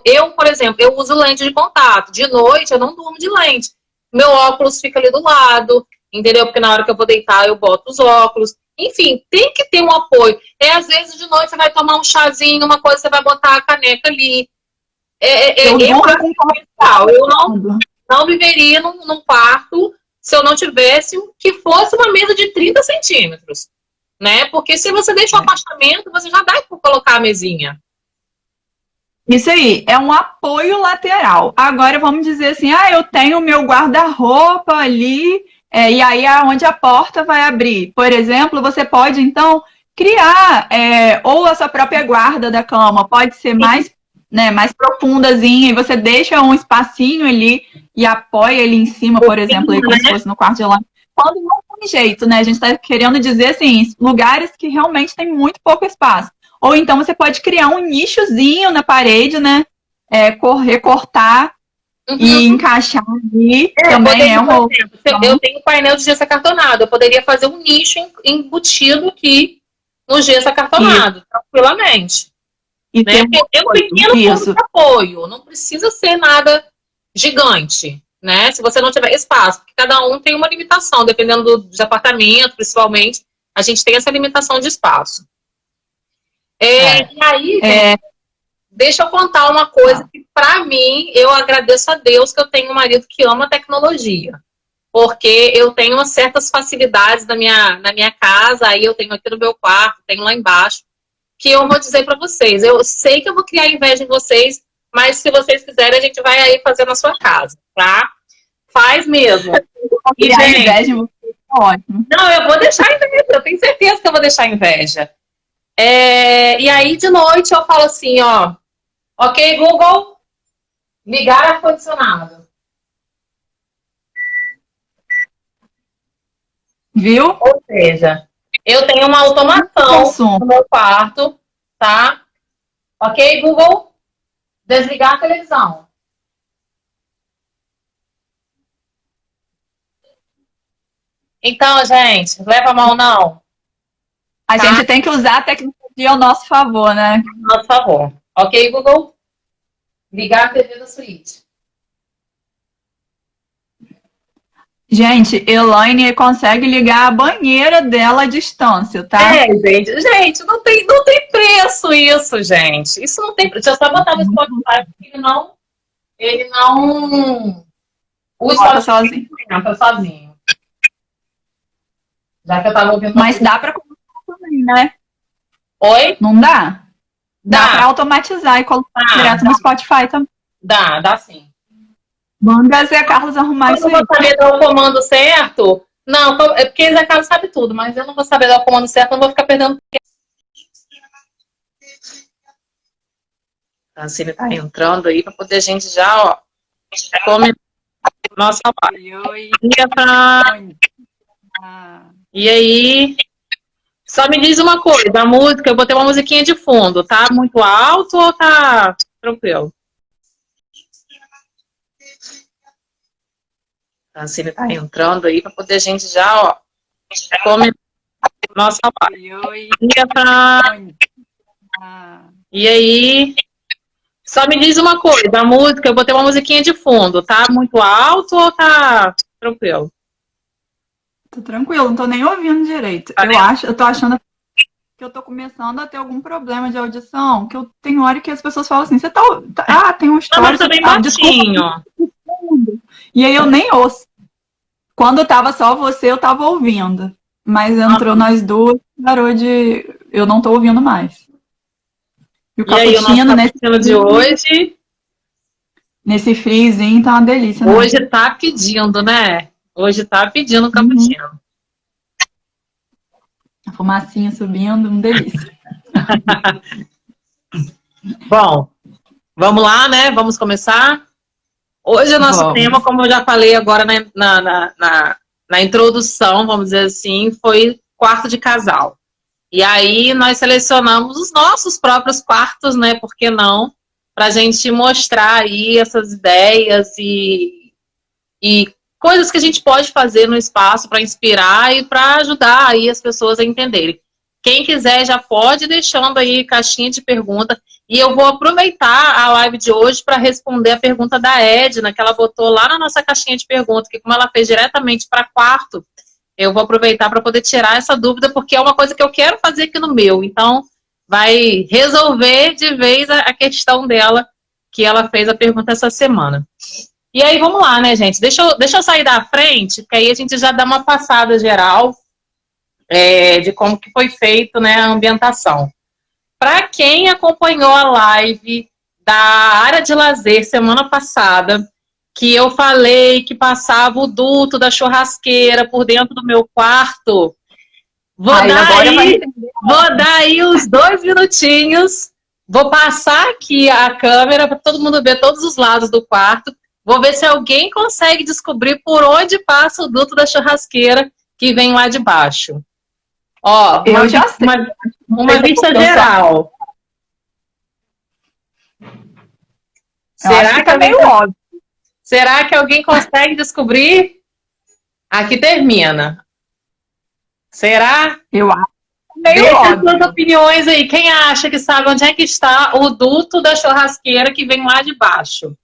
Eu, por exemplo, eu uso lente de contato. De noite, eu não durmo de lente. Meu óculos fica ali do lado, entendeu? Porque na hora que eu vou deitar, eu boto os óculos. Enfim, tem que ter um apoio. Às vezes, de noite, você vai tomar um chazinho, uma coisa, você vai botar a caneca ali. Eu não viveria num quarto se eu não tivesse que fosse uma mesa de 30 centímetros. Né? Porque se você deixa o afastamento, você já dá para colocar a mesinha. Isso aí, é um apoio lateral. Agora vamos dizer assim, eu tenho o meu guarda-roupa ali, e aí é onde a porta vai abrir. Por exemplo, você pode, então, criar ou a sua própria guarda da cama, pode ser mais profundazinha, e você deixa um espacinho ali e apoia ele em cima, por exemplo, aí, como se fosse no quarto de lá. Quando não tem jeito, né? A gente está querendo dizer, assim, lugares que realmente tem muito pouco espaço. Ou então você pode criar um nichozinho na parede, né? Recortar e encaixar ali. Também eu tenho painel de gesso acartonado. Eu poderia fazer um nicho embutido aqui no gesso acartonado, tranquilamente. E né? Tem um pequeno ponto de apoio. Não precisa ser nada gigante. Né? Se você não tiver espaço, porque cada um tem uma limitação, dependendo do apartamento, principalmente, a gente tem essa limitação de espaço. E aí, deixa eu contar uma coisa que, pra mim, eu agradeço a Deus que eu tenho um marido que ama tecnologia. porque eu tenho certas facilidades na minha casa, aí eu tenho aqui no meu quarto, tenho lá embaixo, que eu vou dizer para vocês. Eu sei que eu vou criar inveja em vocês, mas se vocês quiserem, a gente vai aí fazer na sua casa, tá? Faz mesmo. E, gente, inveja, ótimo. não, eu vou deixar inveja, eu tenho certeza que eu vou deixar inveja. E aí, de noite, eu falo assim, ó, ok, Google, ligar ar-condicionado. Viu? Ou seja, eu tenho uma automação no meu quarto, tá? Ok, Google, desligar a televisão. Então, gente, leva a mão não. A gente tem que usar a tecnologia ao nosso favor, né? Ao nosso favor. Ok, Google, ligar a TV da suíte. Gente, Elaine consegue ligar a banheira dela à distância, tá? Gente, não tem preço isso, gente. Isso não tem preço. Deixa eu só botar no Spotify, porque ele não... O Spotify sozinho. Entra sozinho. Já que eu tava ouvindo... Mas dá pra colocar também, né? Oi? Não dá? Dá pra automatizar e colocar direto no Spotify também. Dá sim. Manda Zé Carlos arrumar isso aí. Eu não vou saber dar o comando certo. Não, é porque Zé Carlos sabe tudo, mas eu não vou saber dar o comando certo, não vou ficar perdendo tempo. A Ancine tá entrando aí para poder a gente já, ó, comentar. Nossa, Oi. E aí? Só me diz uma coisa, a música, eu botei uma musiquinha de fundo, tá muito alto ou tá tranquilo? A Ancine tá entrando aí para poder a gente já, ó, comentar. Nossa, Oi. E aí? Só me diz uma coisa, a música, eu botei uma musiquinha de fundo, tá muito alto ou tá tranquilo? Tô tranquilo, não tô nem ouvindo direito. Eu tô achando que eu tô começando a ter algum problema de audição, que eu tenho hora que as pessoas falam assim, você tem um story... Mas tá bem baixinho. E aí eu nem ouço. Quando tava só você, eu tava ouvindo. Mas entrou nós duas, parou de... Eu não tô ouvindo mais. E aí, o nosso cappuccino de hoje? Nesse friozinho tá uma delícia, né? Hoje tá pedindo, né? Hoje tá pedindo cappuccino. A fumacinha subindo, uma delícia. Bom, vamos lá, né? Vamos começar? Hoje o nosso tema, como eu já falei agora na introdução, vamos dizer assim, foi quarto de casal. E aí nós selecionamos os nossos próprios quartos, né? Por que não? Pra gente mostrar aí essas ideias e coisas que a gente pode fazer no espaço para inspirar e para ajudar aí as pessoas a entenderem. Quem quiser já pode ir deixando aí caixinha de pergunta. E eu vou aproveitar a live de hoje para responder a pergunta da Edna, que ela botou lá na nossa caixinha de pergunta, que como ela fez diretamente para quarto, eu vou aproveitar para poder tirar essa dúvida, porque é uma coisa que eu quero fazer aqui no meu. Então, vai resolver de vez a questão dela, que ela fez a pergunta essa semana. E aí, vamos lá, né, gente? Deixa eu sair da frente, porque aí a gente já dá uma passada geral de como que foi feito, né, a ambientação. Para quem acompanhou a live da área de lazer semana passada, que eu falei que passava o duto da churrasqueira por dentro do meu quarto, vou dar aí uns 2 minutinhos, vou passar aqui a câmera para todo mundo ver todos os lados do quarto, vou ver se alguém consegue descobrir por onde passa o duto da churrasqueira que vem lá de baixo. Ó, eu já sei. Uma vista geral. Será que é meio óbvio? Será que alguém consegue descobrir? Aqui termina. Será? Eu acho. Deixa as suas opiniões aí. Quem acha que sabe onde é que está o duto da churrasqueira que vem lá de baixo?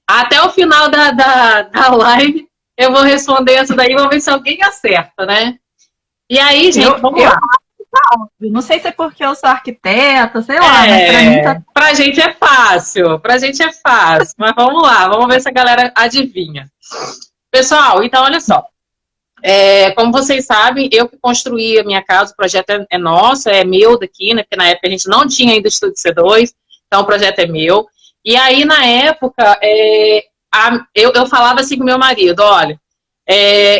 Até o final da live eu vou responder essa daí, vamos ver se alguém acerta, né? E aí, gente, vamos lá. Não sei se é porque eu sou arquiteta, sei lá, mas pra mim tá... Pra gente é fácil, mas vamos lá, vamos ver se a galera adivinha. Pessoal, então olha só. Como vocês sabem, eu que construí a minha casa, o projeto é nosso, é meu daqui, né? Porque na época a gente não tinha ainda Estúdio C2, então o projeto é meu. E aí, na época, eu falava assim com meu marido, olha,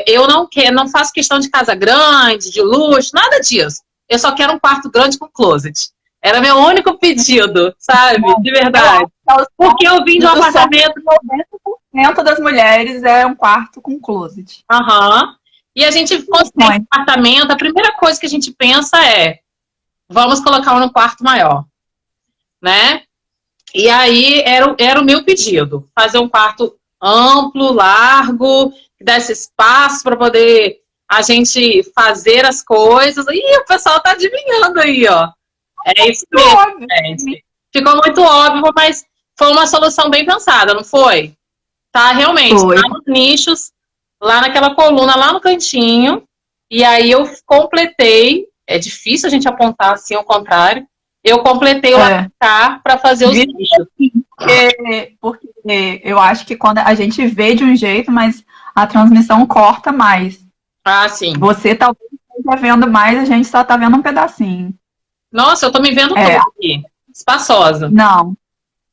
eu não faço questão de casa grande, de luxo, nada disso. Eu só quero um quarto grande com closet. Era meu único pedido, sabe? De verdade. Porque eu vim de um apartamento... 90% das mulheres é um quarto com closet. Aham. E a gente consegue um apartamento, a primeira coisa que a gente pensa é, vamos colocar um no quarto maior, né? E aí era o meu pedido, fazer um quarto amplo, largo, que desse espaço para poder a gente fazer as coisas. E o pessoal tá adivinhando aí, ó. É isso mesmo, gente. Ficou muito óbvio, mas foi uma solução bem pensada, não foi? Tá, realmente, foi. Lá nos nichos, lá naquela coluna, lá no cantinho, e aí eu completei, é difícil a gente apontar assim ao contrário, eu completei o atacar para fazer os nichos. Porque eu acho que quando a gente vê de um jeito, mas a transmissão corta mais. Ah, sim. Você talvez esteja vendo mais, a gente só tá vendo um pedacinho. Nossa, eu tô me vendo tudo aqui, espaçosa. Não,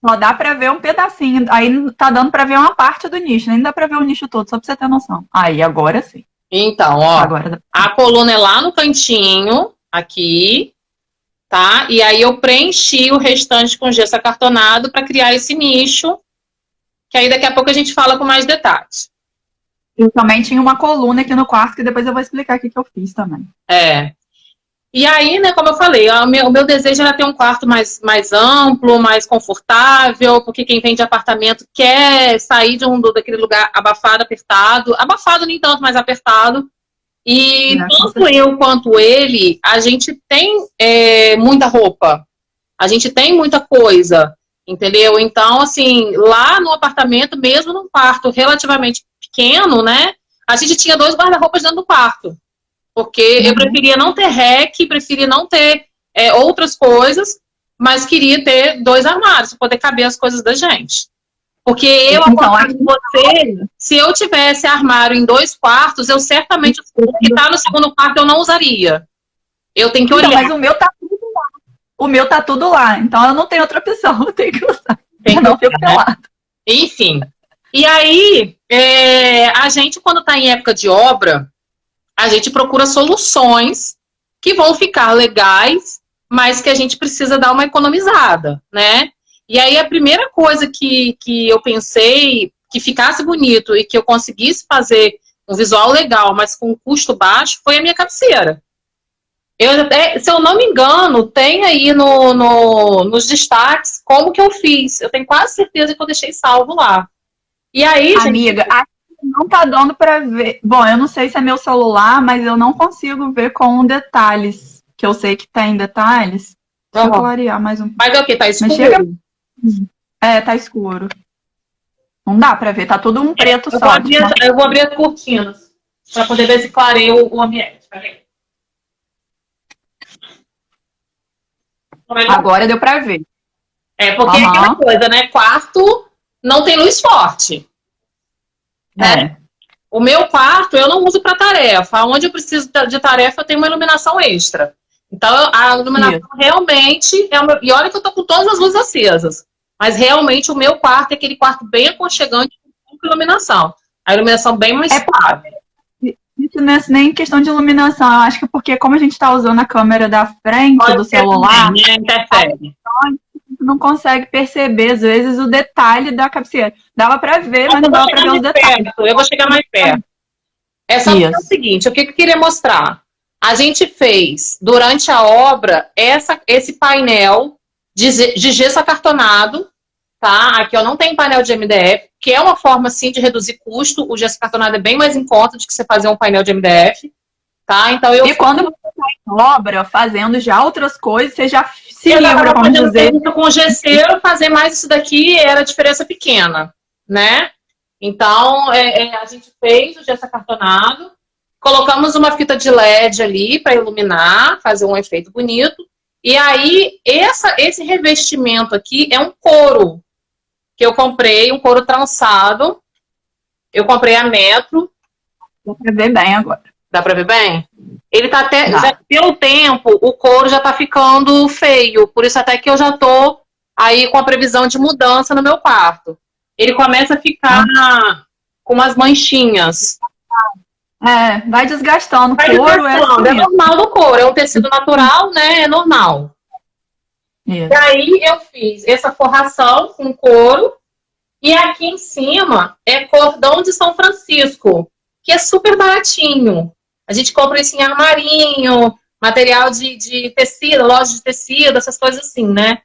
só dá pra ver um pedacinho, aí tá dando pra ver uma parte do nicho, nem dá pra ver o nicho todo, só pra você ter noção. Aí, agora sim. Então, ó, a coluna é lá no cantinho, aqui, tá? E aí eu preenchi o restante com gesso acartonado para criar esse nicho, que aí daqui a pouco a gente fala com mais detalhes. Eu também tinha uma coluna aqui no quarto, que depois eu vou explicar o que eu fiz também. E aí, né, como eu falei, o meu desejo era ter um quarto mais amplo, mais confortável, porque quem vem de apartamento quer sair daquele lugar abafado, apertado. Abafado nem tanto, mas apertado. E tanto eu quanto ele, a gente tem muita roupa. A gente tem muita coisa, entendeu? Então, assim, lá no apartamento, mesmo num quarto relativamente pequeno, né, a gente tinha 2 guarda-roupas dentro do quarto. Porque eu preferia não ter rack, preferia não ter outras coisas, mas queria ter 2 armários para poder caber as coisas da gente. Porque eu, se eu tivesse armário em 2 quartos, eu certamente, o que está no segundo quarto eu não usaria. Eu tenho que olhar. Mas o meu tá tudo lá. O meu tá tudo lá, então eu não tenho outra opção, eu tenho que usar. Não fico pelado. Enfim. E aí, a gente, quando está em época de obra, a gente procura soluções que vão ficar legais, mas que a gente precisa dar uma economizada, né? E aí a primeira coisa que eu pensei que ficasse bonito e que eu conseguisse fazer um visual legal, mas com um custo baixo, foi a minha cabeceira. Se eu não me engano, tem aí nos destaques como que eu fiz. Eu tenho quase certeza que eu deixei salvo lá. E aí, amiga, gente... não tá dando pra ver. Bom, eu não sei se é meu celular, mas eu não consigo ver com detalhes. Que eu sei que tem detalhes. Deixa eu clarear mais um pouco. Mas é o que? Tá escuro? Tá escuro. Não dá pra ver, tá tudo um preto só. Eu vou abrir as cortinas pra poder ver se clareia o ambiente. Peraí. Agora deu pra ver. Porque é aquela coisa, né? Quarto não tem luz forte. O meu quarto eu não uso para tarefa. Onde eu preciso de tarefa, eu tenho uma iluminação extra. Então, a iluminação realmente e olha que eu tô com todas as luzes acesas. Mas realmente o meu quarto é aquele quarto bem aconchegante com iluminação. A iluminação bem mais suave. Isso não é nem questão de iluminação. Eu acho que porque como a gente está usando a câmera da frente do celular, interfere. Não consegue perceber, às vezes, o detalhe da cabeceira. Dava para ver, mas não dava para ver os detalhes. Eu vou chegar mais perto. É só o seguinte, o que eu queria mostrar? A gente fez, durante a obra, esse painel de gesso acartonado, tá? Aqui eu não tenho painel de MDF, que é uma forma, sim, de reduzir custo. O gesso acartonado é bem mais em conta do que você fazer um painel de MDF, tá? Então, E quando você está em obra, fazendo já outras coisas, você já se livra, vamos dizer. Com o gesseiro, fazer mais isso daqui era diferença pequena, né? Então, a gente fez o gesso acartonado, colocamos uma fita de LED ali para iluminar, fazer um efeito bonito. E aí, esse revestimento aqui é um couro que eu comprei, um couro trançado, Eu comprei a Metro. Dá pra ver bem agora. Dá pra ver bem? Ele tá até, Dá. já, pelo tempo, o couro já tá ficando feio. Por isso até que eu já tô aí com a previsão de mudança no meu quarto. Ele começa a ficar com umas manchinhas. Vai desgastando. Vai Couro é desgastando, assim é mesmo. normal do couro. É um tecido natural, né? É normal. Isso. E aí eu fiz essa forração com couro. E aqui em cima é cordão de São Francisco, que é super baratinho. A gente compra isso em armarinho, material de tecido, loja de tecido, essas coisas assim, né?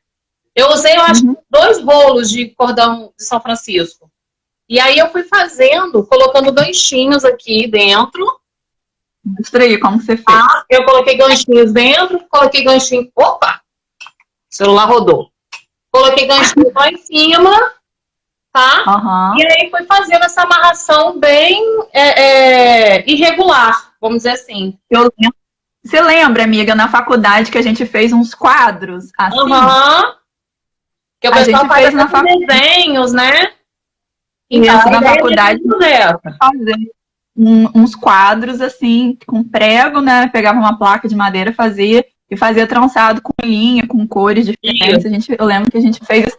Eu usei, eu acho, 2 rolos de cordão de São Francisco. E aí eu fui fazendo, colocando ganchinhos aqui dentro. Mostra aí como você fez. Eu coloquei ganchinhos dentro, coloquei ganchinho... Opa! O celular rodou. Coloquei ganchinho lá em cima, tá? E aí fui fazendo essa amarração bem irregular, vamos dizer assim. Você lembra, amiga, na faculdade que a gente fez uns quadros assim? Que o A pessoal gente faz fez na desenhos, né? Então, na faculdade fazer uns quadros assim, com prego, né? Pegava uma placa de madeira, fazia e fazia trançado com linha, com cores diferentes. Eu lembro que a gente fez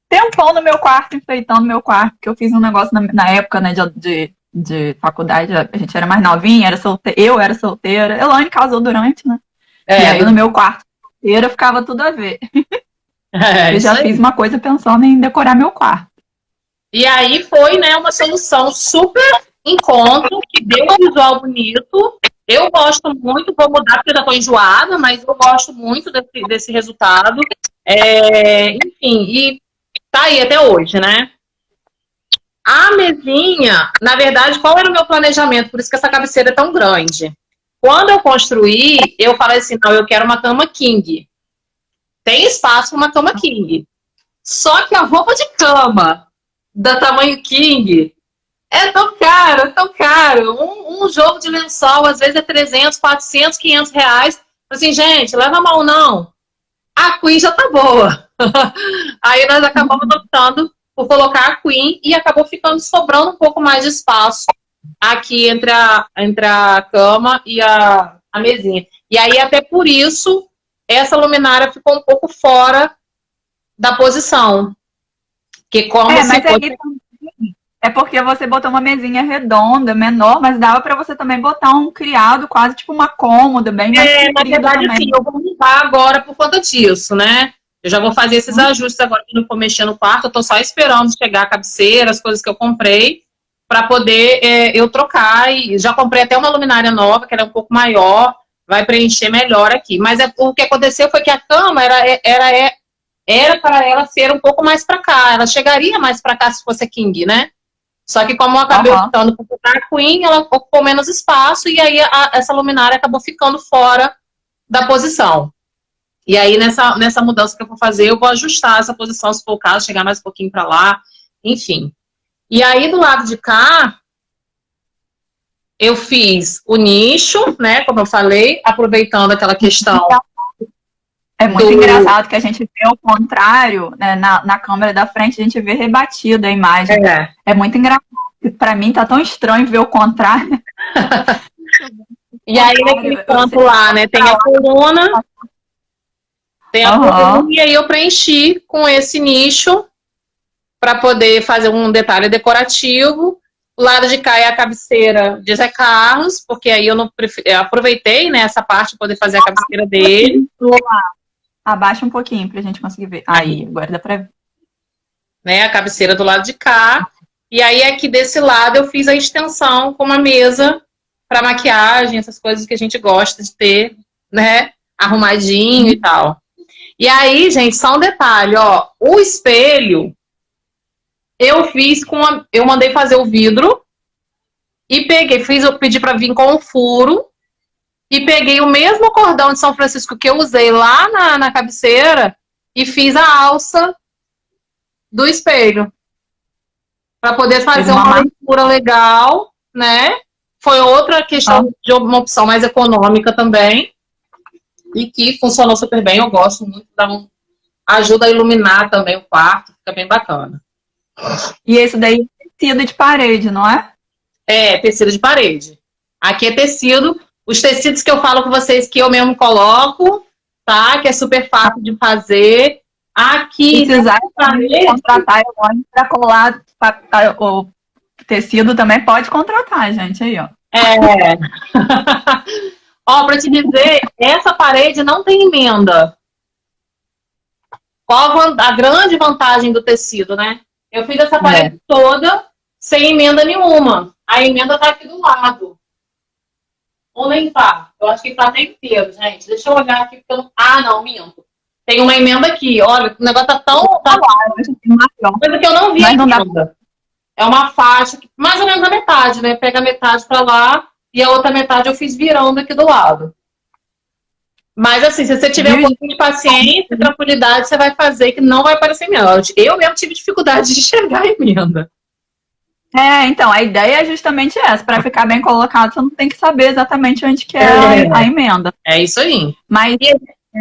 tempão no meu quarto, enfeitando meu quarto, porque eu fiz um negócio na época, né, de faculdade, a gente era mais novinha, eu era solteira, Elaine casou durante, né? E aí no meu quarto solteira ficava tudo a ver. Eu já fiz uma coisa pensando em decorar meu quarto. E aí foi, né, uma solução super em conta, que deu um visual bonito. Eu gosto muito, vou mudar porque eu já tô enjoada, mas eu gosto muito desse resultado. Enfim, e tá aí até hoje, né? A mesinha, na verdade, qual era o meu planejamento? Por isso que essa cabeceira é tão grande. Quando eu construí, eu falei assim, não, eu quero uma cama king. Tem espaço para uma cama king. Só que a roupa de cama da tamanho king é tão caro, é tão caro. Um jogo de lençol, às vezes é 300, 400, 500 reais. Assim, gente, leva a mão não. A Queen já tá boa. Aí nós acabamos optando por colocar a Queen e acabou ficando sobrando um pouco mais de espaço aqui entre a cama e a mesinha. E aí, até por isso, essa luminária ficou um pouco fora da posição. Que como é porque você botou uma mesinha redonda, menor, mas dava para você também botar um criado, quase tipo uma cômoda, bem mais na verdade, também. Sim, eu vou mudar agora por conta disso, né? Eu já vou fazer esses ajustes agora que eu não for mexer no quarto. Eu tô só esperando chegar a cabeceira, as coisas que eu comprei, para poder eu trocar. E já comprei até uma luminária nova, que era um pouco maior, vai preencher melhor aqui. Mas o que aconteceu foi que a cama era para ela ser um pouco mais para cá. Ela chegaria mais para cá se fosse a king, né? Só que como eu acabei optando por botar a Queen, ela ocupou menos espaço e aí essa luminária acabou ficando fora da posição. E aí nessa mudança que eu vou fazer, eu vou ajustar essa posição, se for o caso, chegar mais um pouquinho para lá, enfim. E aí do lado de cá, eu fiz o nicho, né, como eu falei, aproveitando aquela questão. É muito engraçado que a gente vê o contrário, né, na câmera da frente, a gente vê rebatida a imagem. É muito engraçado. Pra mim tá tão estranho ver o contrário. E aí naquele canto lá, né, tem a coluna. Tem a coluna e aí eu preenchi com esse nicho para poder fazer um detalhe decorativo. O lado de cá é a cabeceira de Zé Carlos, porque aí eu aproveitei, né, essa parte para poder fazer a cabeceira dele. Abaixa um pouquinho pra gente conseguir ver. Aí, agora dá pra ver. Né, a cabeceira do lado de cá. E aí aqui desse lado eu fiz a extensão com uma mesa para maquiagem, essas coisas que a gente gosta de ter, né, arrumadinho e tal. E aí, gente, só um detalhe, ó, o espelho eu mandei fazer o vidro e pedi para vir com um furo e peguei o mesmo cordão de São Francisco que eu usei lá na cabeceira e fiz a alça do espelho para poder fazer uma leitura legal, né? Foi outra questão de uma opção mais econômica também e que funcionou super bem. Eu gosto muito, ajuda a iluminar também o quarto, fica bem bacana. E esse daí tecido de parede, não é? É, tecido de parede. Aqui é tecido. Os tecidos que eu falo com vocês que eu mesmo coloco, tá? Que é super fácil de fazer. Aqui, Se precisar contratar para colar o tecido também, pode contratar, gente, aí, ó. É. Ó, para te dizer, essa parede não tem emenda. Qual a grande vantagem do tecido, né? Eu fiz essa parede toda sem emenda nenhuma. A emenda tá aqui do lado. Ou nem tá. Eu acho que tá até inteiro, gente. Deixa eu olhar aqui. Porque eu não... Ah, não, minto. Tem uma emenda aqui. Olha, o negócio tá tão... Coisa que eu não vi ainda. É uma faixa, mais ou menos a metade, né? Pega a metade pra lá e a outra metade eu fiz virando aqui do lado. Mas assim, se você tiver um pouquinho de paciência e tranquilidade, você vai fazer que não vai aparecer emenda. Eu mesmo tive dificuldade de enxergar a emenda. Então, a ideia é justamente essa. Para ficar bem colocado, você não tem que saber exatamente onde que é a emenda. É isso aí. Mas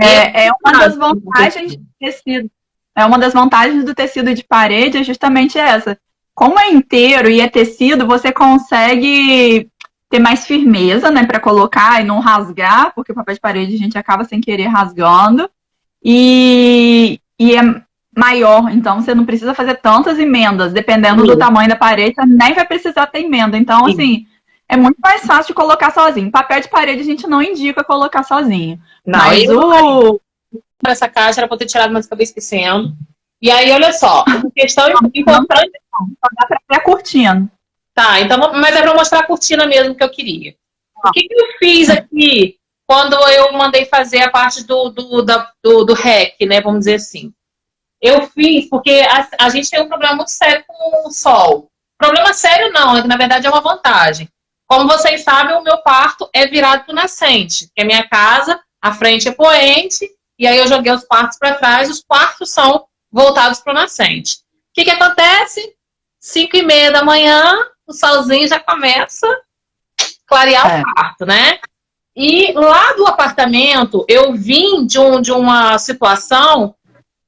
é uma das vantagens do tecido. É uma das vantagens do tecido de parede, é justamente essa. Como é inteiro e é tecido, você consegue ter mais firmeza, né, para colocar e não rasgar, porque o papel de parede a gente acaba sem querer rasgando. E é maior, então você não precisa fazer tantas emendas, dependendo do tamanho da parede, você nem vai precisar ter emenda. Então, assim, é muito mais fácil de colocar sozinho. Papel de parede a gente não indica colocar sozinho. Não, mas essa caixa era para ter tirado, mas acabei esquecendo. E aí, olha só, uma questão importante. Só dá para ver a cortina. Tá, então, mas é para mostrar a cortina mesmo que eu queria. O que eu fiz aqui quando eu mandei fazer a parte do REC, né? Vamos dizer assim. Eu fiz porque a gente tem um problema muito sério com o sol. Problema sério não, é que na verdade é uma vantagem. Como vocês sabem, o meu quarto é virado para o nascente, que é minha casa, a frente é poente, e aí eu joguei os quartos para trás, os quartos são voltados para o nascente. O que acontece? 5h30 da manhã, o solzinho já começa a clarear o quarto, né? E lá do apartamento, eu vim de uma situação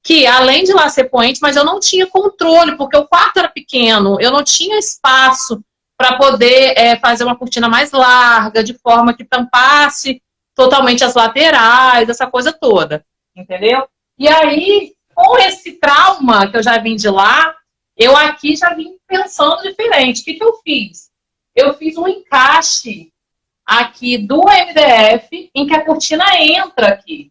que, além de lá ser poente, mas eu não tinha controle, porque o quarto era pequeno, eu não tinha espaço para poder fazer uma cortina mais larga, de forma que tampasse totalmente as laterais, essa coisa toda, entendeu? E aí, com esse trauma que eu já vim de lá, eu aqui já vim pensando diferente. O que eu fiz? Eu fiz um encaixe aqui do MDF em que a cortina entra aqui.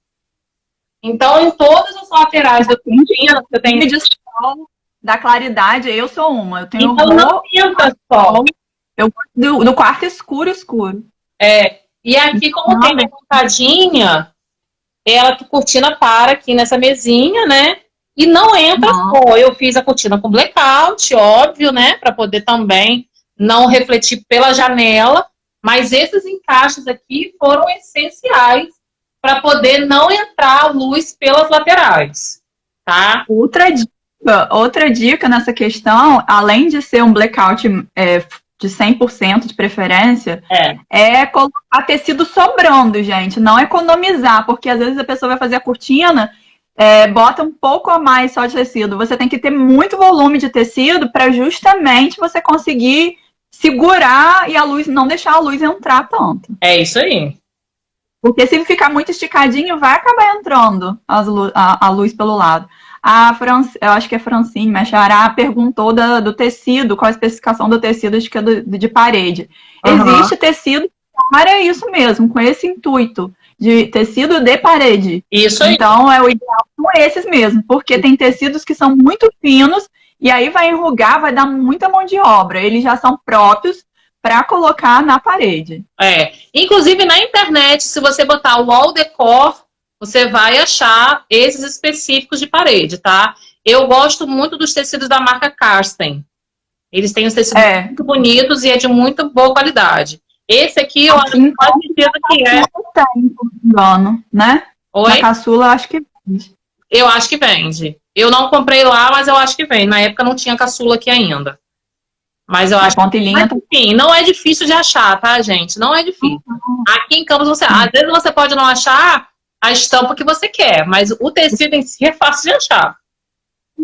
Então, em todas as laterais da cortina, você tem de sol, da claridade, eu sou uma. Eu tenho então, não entra sol. Eu gosto do quarto escuro. E aqui, como tem uma montadinha, ela, a cortina para aqui nessa mesinha, né? E não entra sol. Eu fiz a cortina com blackout, óbvio, né? Para poder também não refletir pela janela. Mas esses encaixes aqui foram essenciais para poder não entrar luz pelas laterais, tá? Outra dica nessa questão, além de ser um blackout de 100% de preferência, é colocar tecido sobrando, gente. Não economizar, porque às vezes a pessoa vai fazer a cortina, bota um pouco a mais só de tecido. Você tem que ter muito volume de tecido para justamente você conseguir segurar e a luz, não deixar a luz entrar tanto. É isso aí. Porque se ficar muito esticadinho, vai acabar entrando a luz pelo lado. Eu acho que é Francine, minha xará, perguntou do tecido, qual a especificação do tecido, acho que é de parede. Existe tecido para isso mesmo, com esse intuito de tecido de parede. Isso aí. Então, o ideal são esses mesmo, porque tem tecidos que são muito finos, e aí vai enrugar, vai dar muita mão de obra. Eles já são próprios para colocar na parede. Inclusive na internet, se você botar wall decor, você vai achar esses específicos de parede, tá? Eu gosto muito dos tecidos da marca Karsten. Eles têm os tecidos muito bonitos e é de muito boa qualidade. Esse aqui eu acho que quase certeza que é. Né? Oi? Na caçula, eu acho que vende. Eu acho que vende. Eu não comprei lá, mas eu acho que vende. Na época não tinha caçula aqui ainda. Mas eu acho que, enfim, não é difícil de achar, tá, gente? Não é difícil. Aqui em Campos, às vezes você pode não achar a estampa que você quer, mas o tecido em si é fácil de achar.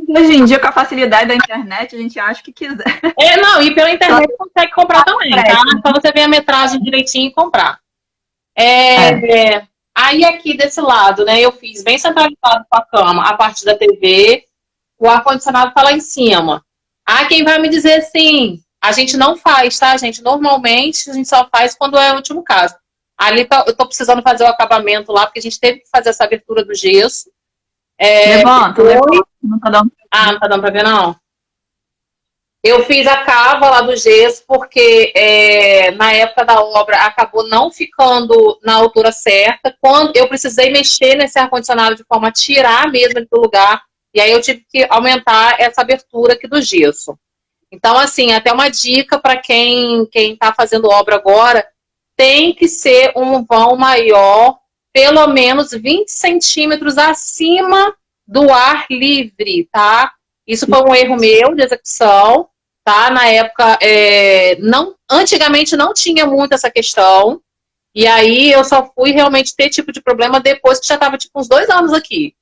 Hoje em dia, com a facilidade da internet, a gente acha o que quiser. Não, e pela internet você consegue comprar também, tá? Só você ver a metragem direitinho e comprar. Aí aqui desse lado, né, eu fiz bem centralizado com a cama, a parte da TV, o ar-condicionado tá lá em cima. Quem vai me dizer assim, a gente não faz, tá, gente? Normalmente a gente só faz quando é o último caso. Ali eu tô precisando fazer o acabamento lá, porque a gente teve que fazer essa abertura do gesso. Levanta. Não tá dando. Não tá dando pra ver, não? Eu fiz a cava lá do gesso, porque na época da obra acabou não ficando na altura certa. Quando eu precisei mexer nesse ar-condicionado de forma a tirar mesmo do lugar, e aí eu tive que aumentar essa abertura aqui do gesso. Então, assim, até uma dica para quem está fazendo obra agora, tem que ser um vão maior, pelo menos 20 centímetros acima do ar livre, tá? Isso foi um erro meu de execução, tá? Na época, antigamente não tinha muito essa questão, e aí eu só fui realmente ter tipo de problema depois que já estava tipo uns 2 anos aqui.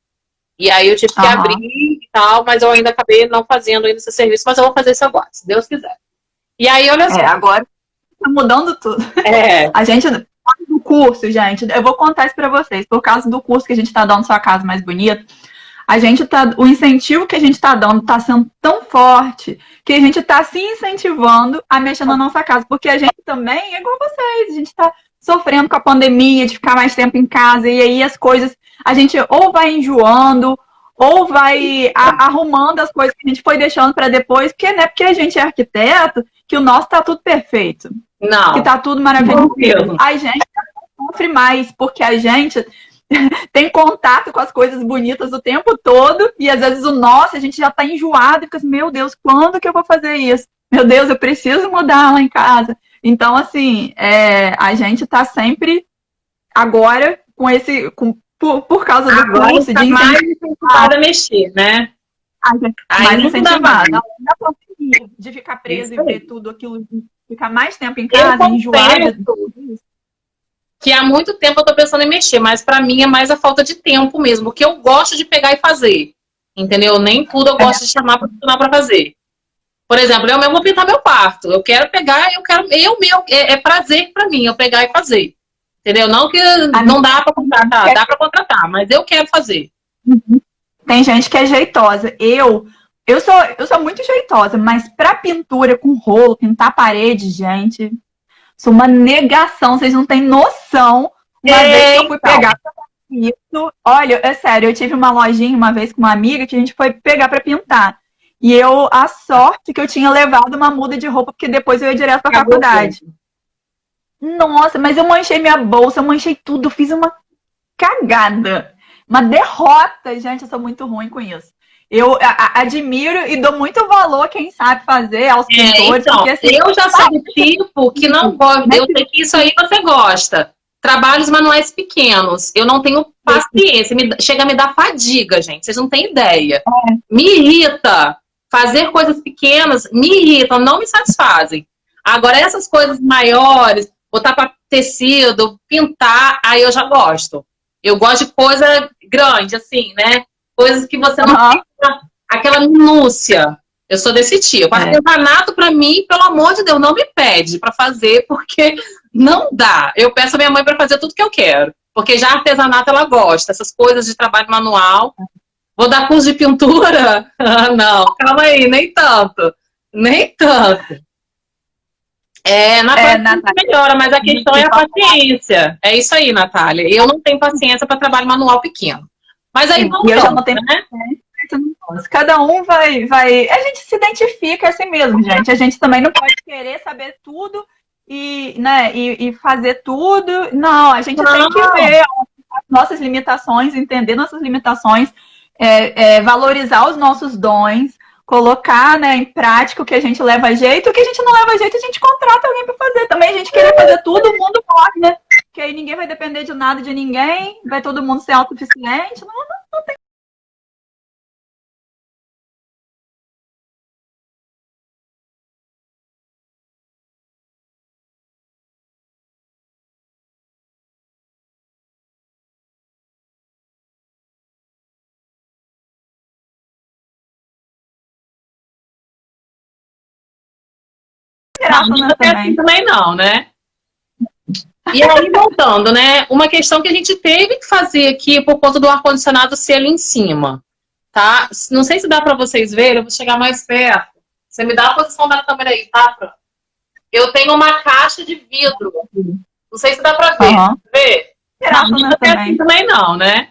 E aí eu tive que abrir e tal, mas eu ainda acabei não fazendo ainda esse serviço, mas eu vou fazer isso agora, se Deus quiser. E aí, olha só. Agora tá mudando tudo. A gente, do curso, gente, eu vou contar isso pra vocês. Por causa do curso que a gente tá dando Sua Casa Mais Bonita, o incentivo que a gente tá dando tá sendo tão forte que a gente tá se incentivando a mexer na nossa casa. Porque a gente também é igual vocês, a gente tá sofrendo com a pandemia, de ficar mais tempo em casa, e aí as coisas, a gente ou vai enjoando, ou vai arrumando as coisas que a gente foi deixando para depois, porque não é porque a gente é arquiteto que o nosso tá tudo perfeito. Não. Que tá tudo maravilhoso. A gente sofre mais, porque a gente tem contato com as coisas bonitas o tempo todo, e às vezes a gente já tá enjoado e fica assim, meu Deus, quando que eu vou fazer isso? Meu Deus, eu preciso mudar lá em casa. Então, assim, a gente tá sempre agora com esse, por causa do agora curso tá de mais incentivada a mexer, né? A gente mais incentivada. Na pandemia, de ficar preso e ver tudo aquilo, ficar mais tempo em casa, enjoada. Que há muito tempo eu tô pensando em mexer, mas para mim é mais a falta de tempo mesmo, porque eu gosto de pegar e fazer, entendeu? Nem tudo eu gosto de chamar profissional para fazer. Por exemplo, eu mesmo vou pintar meu quarto. Eu quero pegar, é prazer para mim eu pegar e fazer, entendeu? Não que não dá para contratar, dá para contratar, mas eu quero fazer. Tem gente que é jeitosa. Eu sou muito jeitosa, mas para pintura com rolo, pintar a parede, gente, sou uma negação, vocês não têm noção. Uma vez que eu fui pegar isso, olha, é sério, eu tive uma lojinha uma vez com uma amiga que a gente foi pegar para pintar. E a sorte que eu tinha levado uma muda de roupa, porque depois eu ia direto para a faculdade. Nossa, mas eu manchei minha bolsa, eu manchei tudo, fiz uma cagada. Uma derrota, gente, eu sou muito ruim com isso. Eu admiro e dou muito valor quem sabe fazer aos pintores. Então, porque, assim, eu já sou do tipo que não gosta. Eu sei que isso aí você gosta. Trabalhos manuais pequenos. Eu não tenho paciência. Chega a me dar fadiga, gente. Vocês não têm ideia. Me irrita. Fazer coisas pequenas me irritam, não me satisfazem. Agora, essas coisas maiores, botar para tecido, pintar, aí eu já gosto. Eu gosto de coisa grande, assim, né? Coisas que você não tem aquela minúcia. Eu sou desse tipo. Artesanato, para mim, pelo amor de Deus, não me pede para fazer, porque não dá. Eu peço a minha mãe para fazer tudo que eu quero. Porque já artesanato ela gosta. Essas coisas de trabalho manual. Vou dar curso de pintura? Não, calma aí, nem tanto. Nem tanto. Na prática melhora, mas a questão é a paciência. É isso aí, Natália. Eu não tenho paciência para trabalho manual pequeno. Mas aí vamos, eu já não tenho, né? Cada um vai. A gente se identifica assim mesmo, gente. A gente também não pode querer saber tudo e fazer tudo. Não, a gente tem que ver as nossas limitações, entender nossas limitações, valorizar os nossos dons, colocar, né, em prática o que a gente leva jeito, o que a gente não leva jeito, a gente contrata alguém para fazer. Também a gente querer fazer tudo, o mundo pode, né? Porque aí ninguém vai depender de nada de ninguém, vai todo mundo ser autossuficiente. Não tem Não é assim também não, né? E aí, voltando, né? Uma questão que a gente teve que fazer aqui por conta do ar-condicionado ser ali em cima, tá? Não sei se dá para vocês verem, eu vou chegar mais perto. Você me dá a posição da câmera aí, tá, Fran? Eu tenho uma caixa de vidro. Não sei se dá para ver. Ver? Não é assim também não, né?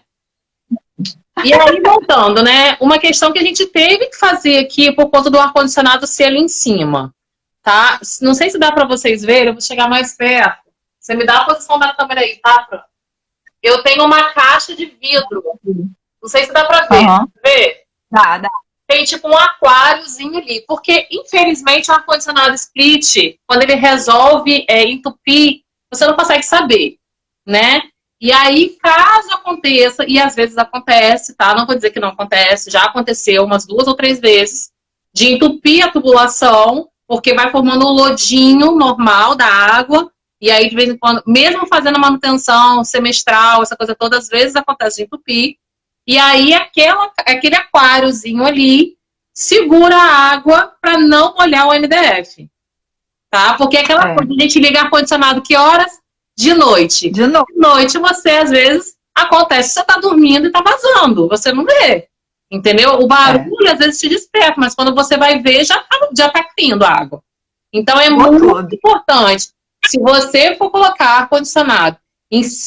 E aí, voltando, né? Uma questão que a gente teve que fazer aqui por conta do ar-condicionado ser ali em cima, tá? Não sei se dá para vocês verem, eu vou chegar mais perto. Você me dá a posição da câmera aí, tá, Fran? Eu tenho uma caixa de vidro. Não sei se dá para ver. Ver? Dá. Tem tipo um aquáriozinho ali. Porque, infelizmente, o ar-condicionado split, quando ele resolve entupir, você não consegue saber, né? E aí, caso aconteça, e às vezes acontece, tá? Não vou dizer que não acontece, já aconteceu umas 2 ou 3 vezes, de entupir a tubulação, porque vai formando um lodinho normal da água, e aí, de vez em quando, mesmo fazendo a manutenção semestral, essa coisa toda, às vezes acontece de entupir, e aí aquele aquáriozinho ali segura a água para não molhar o MDF, tá? Porque aquela coisa, a gente liga ar-condicionado que horas? De noite. De noite você, às vezes, acontece, você tá dormindo e tá vazando, você não vê, entendeu? O barulho, às vezes, te desperta, mas quando você vai ver, já tá caindo a água. Então, é muito importante, se você for colocar ar-condicionado,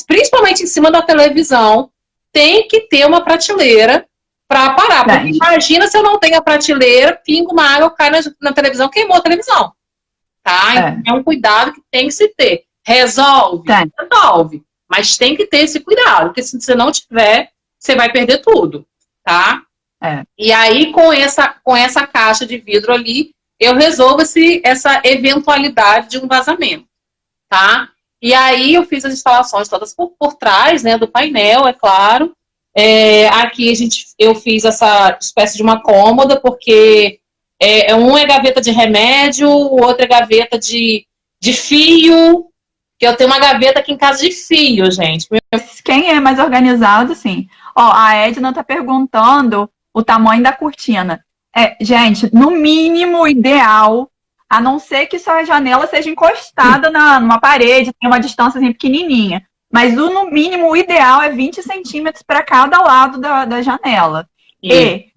principalmente em cima da televisão, tem que ter uma prateleira para parar. Porque imagina se eu não tenho a prateleira, pinga uma água, cai na televisão, queimou a televisão. Tá? É um cuidado que tem que se ter. Resolve? Resolve. Mas tem que ter esse cuidado, porque se você não tiver, você vai perder tudo, tá? E aí, com essa caixa de vidro ali, eu resolvo essa eventualidade de um vazamento, tá? E aí, eu fiz as instalações todas por trás, né, do painel, é claro. Aqui, eu fiz essa espécie de uma cômoda, porque um é gaveta de remédio, o outro é gaveta de fio, que eu tenho uma gaveta aqui em casa de fio, gente. Quem é mais organizado, sim. Ó, a Edna tá perguntando o tamanho da cortina. Gente, no mínimo ideal, a não ser que sua janela seja encostada numa parede, tem uma distância assim, pequenininha. Mas no mínimo, o ideal é 20 centímetros para cada lado da janela. E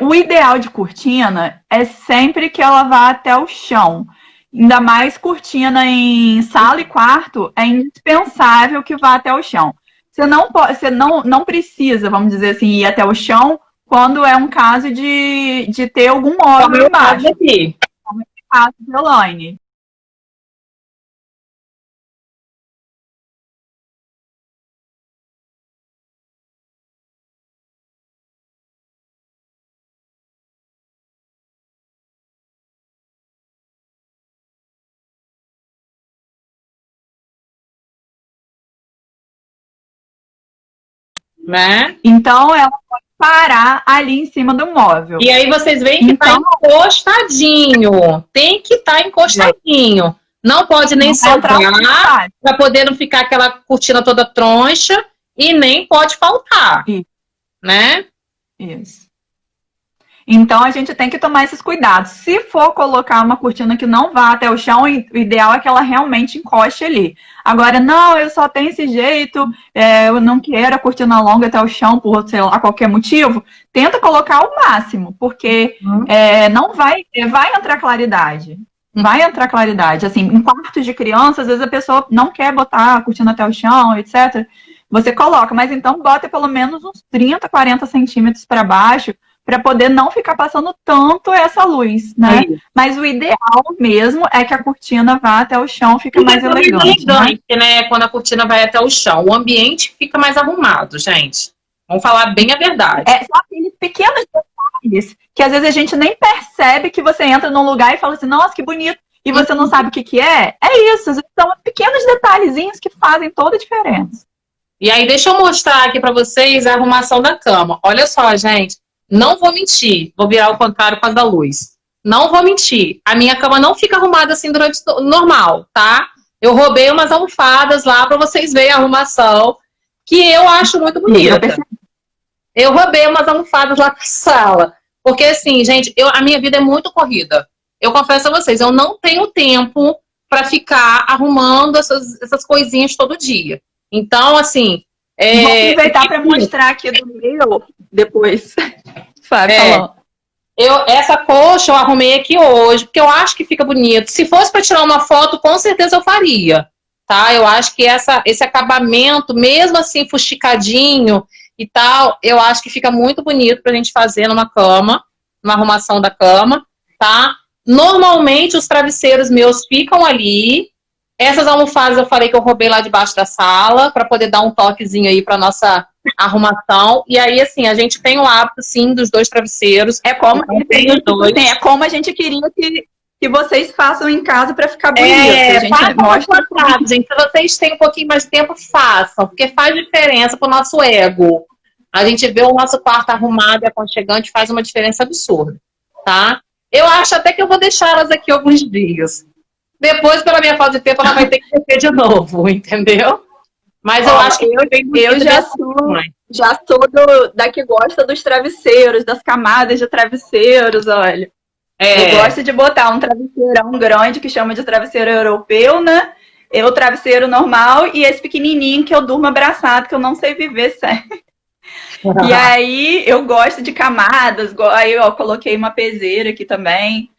o ideal de cortina é sempre que ela vá até o chão. Ainda mais cortina em sala e quarto, é indispensável que vá até o chão. Você não precisa, vamos dizer assim, ir até o chão quando é um caso de ter algum móvel embaixo. Como é o caso de Elaine. Né? Então, ela pode parar ali em cima do móvel. E aí vocês veem que tá encostadinho. Tem que estar encostadinho. Não pode nem sobrar para poder não ficar aquela cortina toda troncha e nem pode faltar. Né? Isso. Então, a gente tem que tomar esses cuidados. Se for colocar uma cortina que não vá até o chão, o ideal é que ela realmente encoste ali. Agora, não, eu só tenho esse jeito, eu não quero a cortina longa até o chão por, sei lá, qualquer motivo. Tenta colocar o máximo, porque não vai entrar claridade. Vai entrar claridade. Assim, em quartos de criança, às vezes a pessoa não quer botar a cortina até o chão, etc. Você coloca, mas então bota pelo menos uns 30, 40 centímetros para baixo, para poder não ficar passando tanto essa luz, né? Mas o ideal mesmo é que a cortina vá até o chão, fica mais elegante, né? Quando a cortina vai até o chão, o ambiente fica mais arrumado, gente. Vamos falar bem a verdade. Só aqueles pequenos detalhes que às vezes a gente nem percebe que você entra num lugar e fala assim, nossa, que bonito, e você não sabe o que é. É isso, são pequenos detalhezinhos que fazem toda a diferença. E aí, deixa eu mostrar aqui para vocês a arrumação da cama. Olha só, gente. Não vou mentir, vou virar o contrário por causa da luz. Não vou mentir, a minha cama não fica arrumada assim durante o normal, tá? Eu roubei umas almofadas lá para vocês verem a arrumação, que eu acho muito bonita. Eu roubei umas almofadas lá na sala. Porque assim, gente, a minha vida é muito corrida. eu confesso a vocês, eu não tenho tempo para ficar arrumando essas coisinhas todo dia. Então, assim... Vou aproveitar para mostrar aqui do meu depois. Fábio, falou. Essa coxa eu arrumei aqui hoje, porque eu acho que fica bonito. Se fosse para tirar uma foto, com certeza eu faria, tá? Eu acho que esse acabamento, mesmo assim, fuxicadinho e tal, eu acho que fica muito bonito pra gente fazer numa cama, numa arrumação da cama, tá? Normalmente, os travesseiros meus ficam ali. Essas almofadas eu falei que eu roubei lá debaixo da sala, para poder dar um toquezinho aí pra nossa arrumação. E aí, assim, a gente tem o hábito, sim, dos 2 travesseiros. É como, é como a gente queria que vocês façam em casa para ficar bonito. A gente mostra. Gente, se vocês têm um pouquinho mais de tempo, façam, porque faz diferença pro nosso ego. A gente vê o nosso quarto arrumado e aconchegante, faz uma diferença absurda, tá? Eu acho até que eu vou deixar elas aqui alguns dias. Depois, pela minha falta de tempo, ela vai ter que descer de novo, entendeu? Mas eu acho que eu já sou da que gosta dos travesseiros, das camadas de travesseiros, olha. Eu gosto de botar um travesseirão grande, que chama de travesseiro europeu, né? O travesseiro normal e esse pequenininho que eu durmo abraçado, que eu não sei viver sem. E aí, eu gosto de camadas. Aí, ó, coloquei uma peseira aqui também.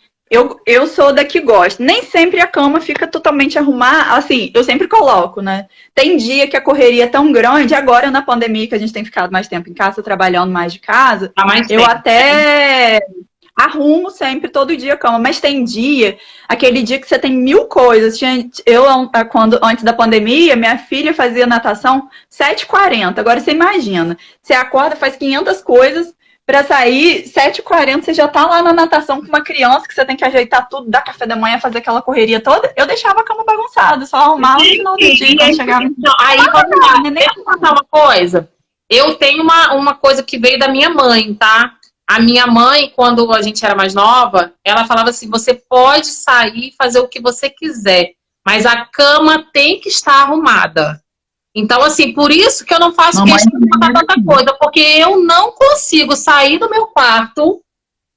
Eu sou da que gosto. Nem sempre a cama fica totalmente arrumada. Assim, eu sempre coloco, né? Tem dia que a correria é tão grande. Agora, na pandemia, que a gente tem ficado mais tempo em casa, trabalhando mais de casa, eu até arrumo sempre, todo dia a cama. Mas tem dia, aquele dia que você tem 1000 coisas. Antes da pandemia, minha filha fazia natação 7h40. Agora, você imagina. Você acorda, faz 500 coisas. Pra sair, 7h40, você já tá lá na natação com uma criança que você tem que ajeitar tudo, dar café da manhã, fazer aquela correria toda. Eu deixava a cama bagunçada, só arrumava no final do dia quando chegava. Aí, vamos lá, deixa eu contar uma coisa. Eu tenho uma coisa que veio da minha mãe, tá? A minha mãe, quando a gente era mais nova, ela falava assim, você pode sair e fazer o que você quiser, mas a cama tem que estar arrumada. Então, assim, por isso que eu não faço questão de botar tanta coisa, porque eu não consigo sair do meu quarto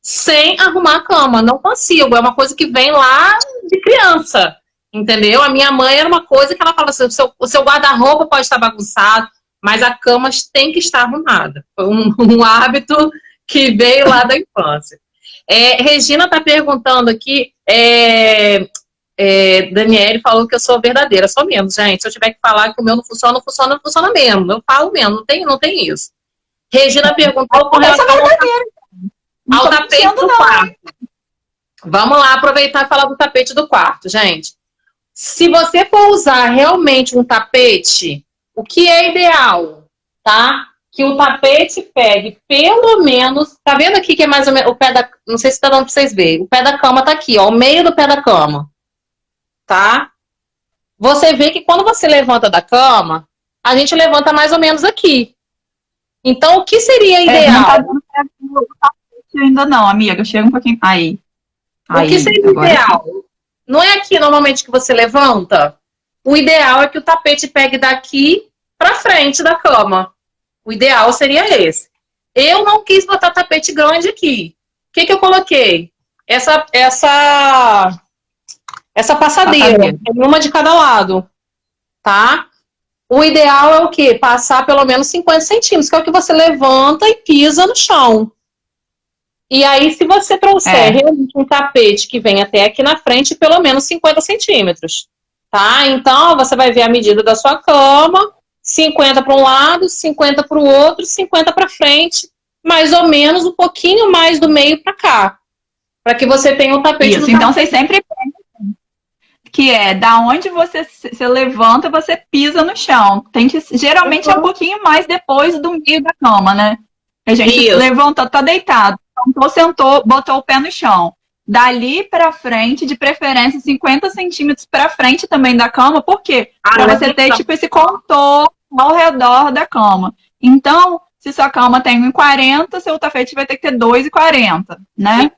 sem arrumar a cama. Não consigo. É uma coisa que vem lá de criança, entendeu? A minha mãe era uma coisa que ela falava assim, o seu guarda-roupa pode estar bagunçado, mas a cama tem que estar arrumada. Foi um hábito que veio lá da infância. Regina está perguntando aqui... Daniele falou que eu sou verdadeira, sou mesmo, gente. Se eu tiver que falar que o meu não funciona, não funciona, não funciona mesmo. Eu falo mesmo, não tem isso. Regina perguntou com relação ao tapete do quarto. Vamos lá aproveitar e falar do tapete do quarto, gente. Se você for usar realmente um tapete, o que é ideal, tá? Que o tapete pegue pelo menos... Tá vendo aqui que é mais ou menos o pé da... Não sei se tá dando pra vocês verem. O pé da cama tá aqui, ó. O meio do pé da cama. Tá? Você vê que quando você levanta da cama, a gente levanta mais ou menos aqui. Então, o que seria ideal? Não tá dando pra ver o tapete ainda não, amiga. Chega um pouquinho. Aí. O que seria ideal? Não é aqui normalmente que você levanta? O ideal é que o tapete pegue daqui pra frente da cama. O ideal seria esse. Eu não quis botar tapete grande aqui. O que eu coloquei? Essa passadeira, uma de cada lado, tá? O ideal é o quê? Passar pelo menos 50 centímetros, que é o que você levanta e pisa no chão. E aí, se você trouxer realmente um tapete que vem até aqui na frente, pelo menos 50 centímetros, tá? Então, você vai ver a medida da sua cama, 50 para um lado, 50 para o outro, 50 para frente, mais ou menos um pouquinho mais do meio para cá, para que você tenha um tapete. Isso, então vocês sempre que da onde você levanta, você pisa no chão. Tem que, geralmente, é um pouquinho mais depois do meio da cama, né? A gente levanta, tá deitado, então sentou, botou o pé no chão. Dali pra frente, de preferência, 50 centímetros pra frente também da cama, por quê? Pra você ter, tipo, esse contorno ao redor da cama. Então, se sua cama tem 1,40, seu tapete vai ter que ter 2,40, né?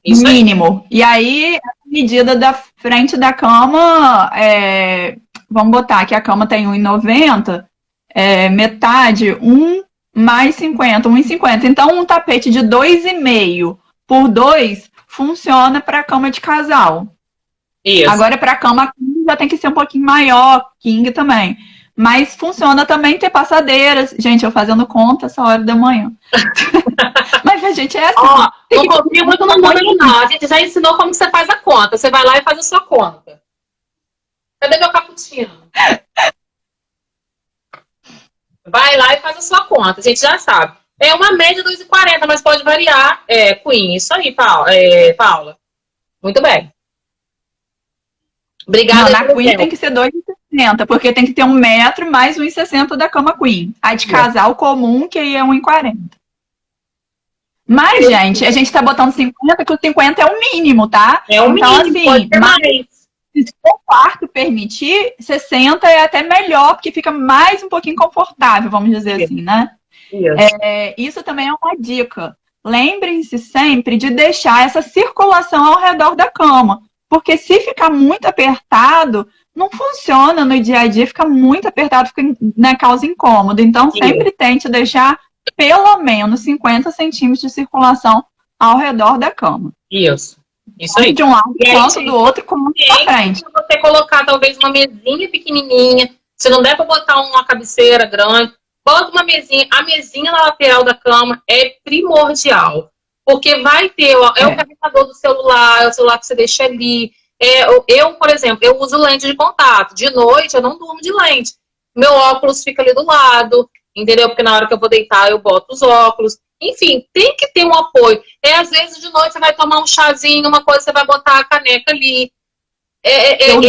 Isso mínimo. E aí, a medida da frente da cama, vamos botar que a cama tem 1,90, metade, 1 mais 50, 1,50. Então, um tapete de 2,5 por 2 funciona para cama de casal. Isso. Agora, para cama king, já tem que ser um pouquinho maior, king também. Mas funciona também ter passadeiras. Gente, eu fazendo conta essa hora da manhã. Mas a gente é assim. Ó, não confio muito no número, não. A gente já ensinou como você faz a conta. Você vai lá e faz a sua conta. Cadê meu cappuccino? Vai lá e faz a sua conta. A gente já sabe. É uma média de 2,40, mas pode variar. Queen, isso aí, Paula. Muito bem. Obrigada. Não, na Queen tem que ser 2,60, porque tem que ter 1 metro mais 1,60 da cama Queen. A de casal comum, que aí é 1,40. Mas, gente, a gente tá botando 50, que o 50 é o mínimo, tá? É o então, mínimo, assim, pode ter mais. Se o quarto permitir, 60 é até melhor, porque fica mais um pouquinho confortável, vamos dizer assim, né? Isso também é uma dica. Lembrem-se sempre de deixar essa circulação ao redor da cama. Porque se ficar muito apertado, não funciona no dia a dia, fica muito apertado, fica, né, causa incômodo. Então, sempre tente deixar pelo menos 50 centímetros de circulação ao redor da cama. Isso aí. De um lado, quanto do outro, como pra frente. Se você colocar talvez uma mesinha pequenininha, se não der para botar uma cabeceira grande, bota uma mesinha. A mesinha na lateral da cama é primordial. Porque vai ter, o carregador do celular, é o celular que você deixa ali. Eu, por exemplo, eu uso lente de contato. De noite eu não durmo de lente. Meu óculos fica ali do lado, entendeu? Porque na hora que eu vou deitar eu boto os óculos. Enfim, tem que ter um apoio. Às vezes de noite você vai tomar um chazinho, uma coisa, você vai botar a caneca ali. Eu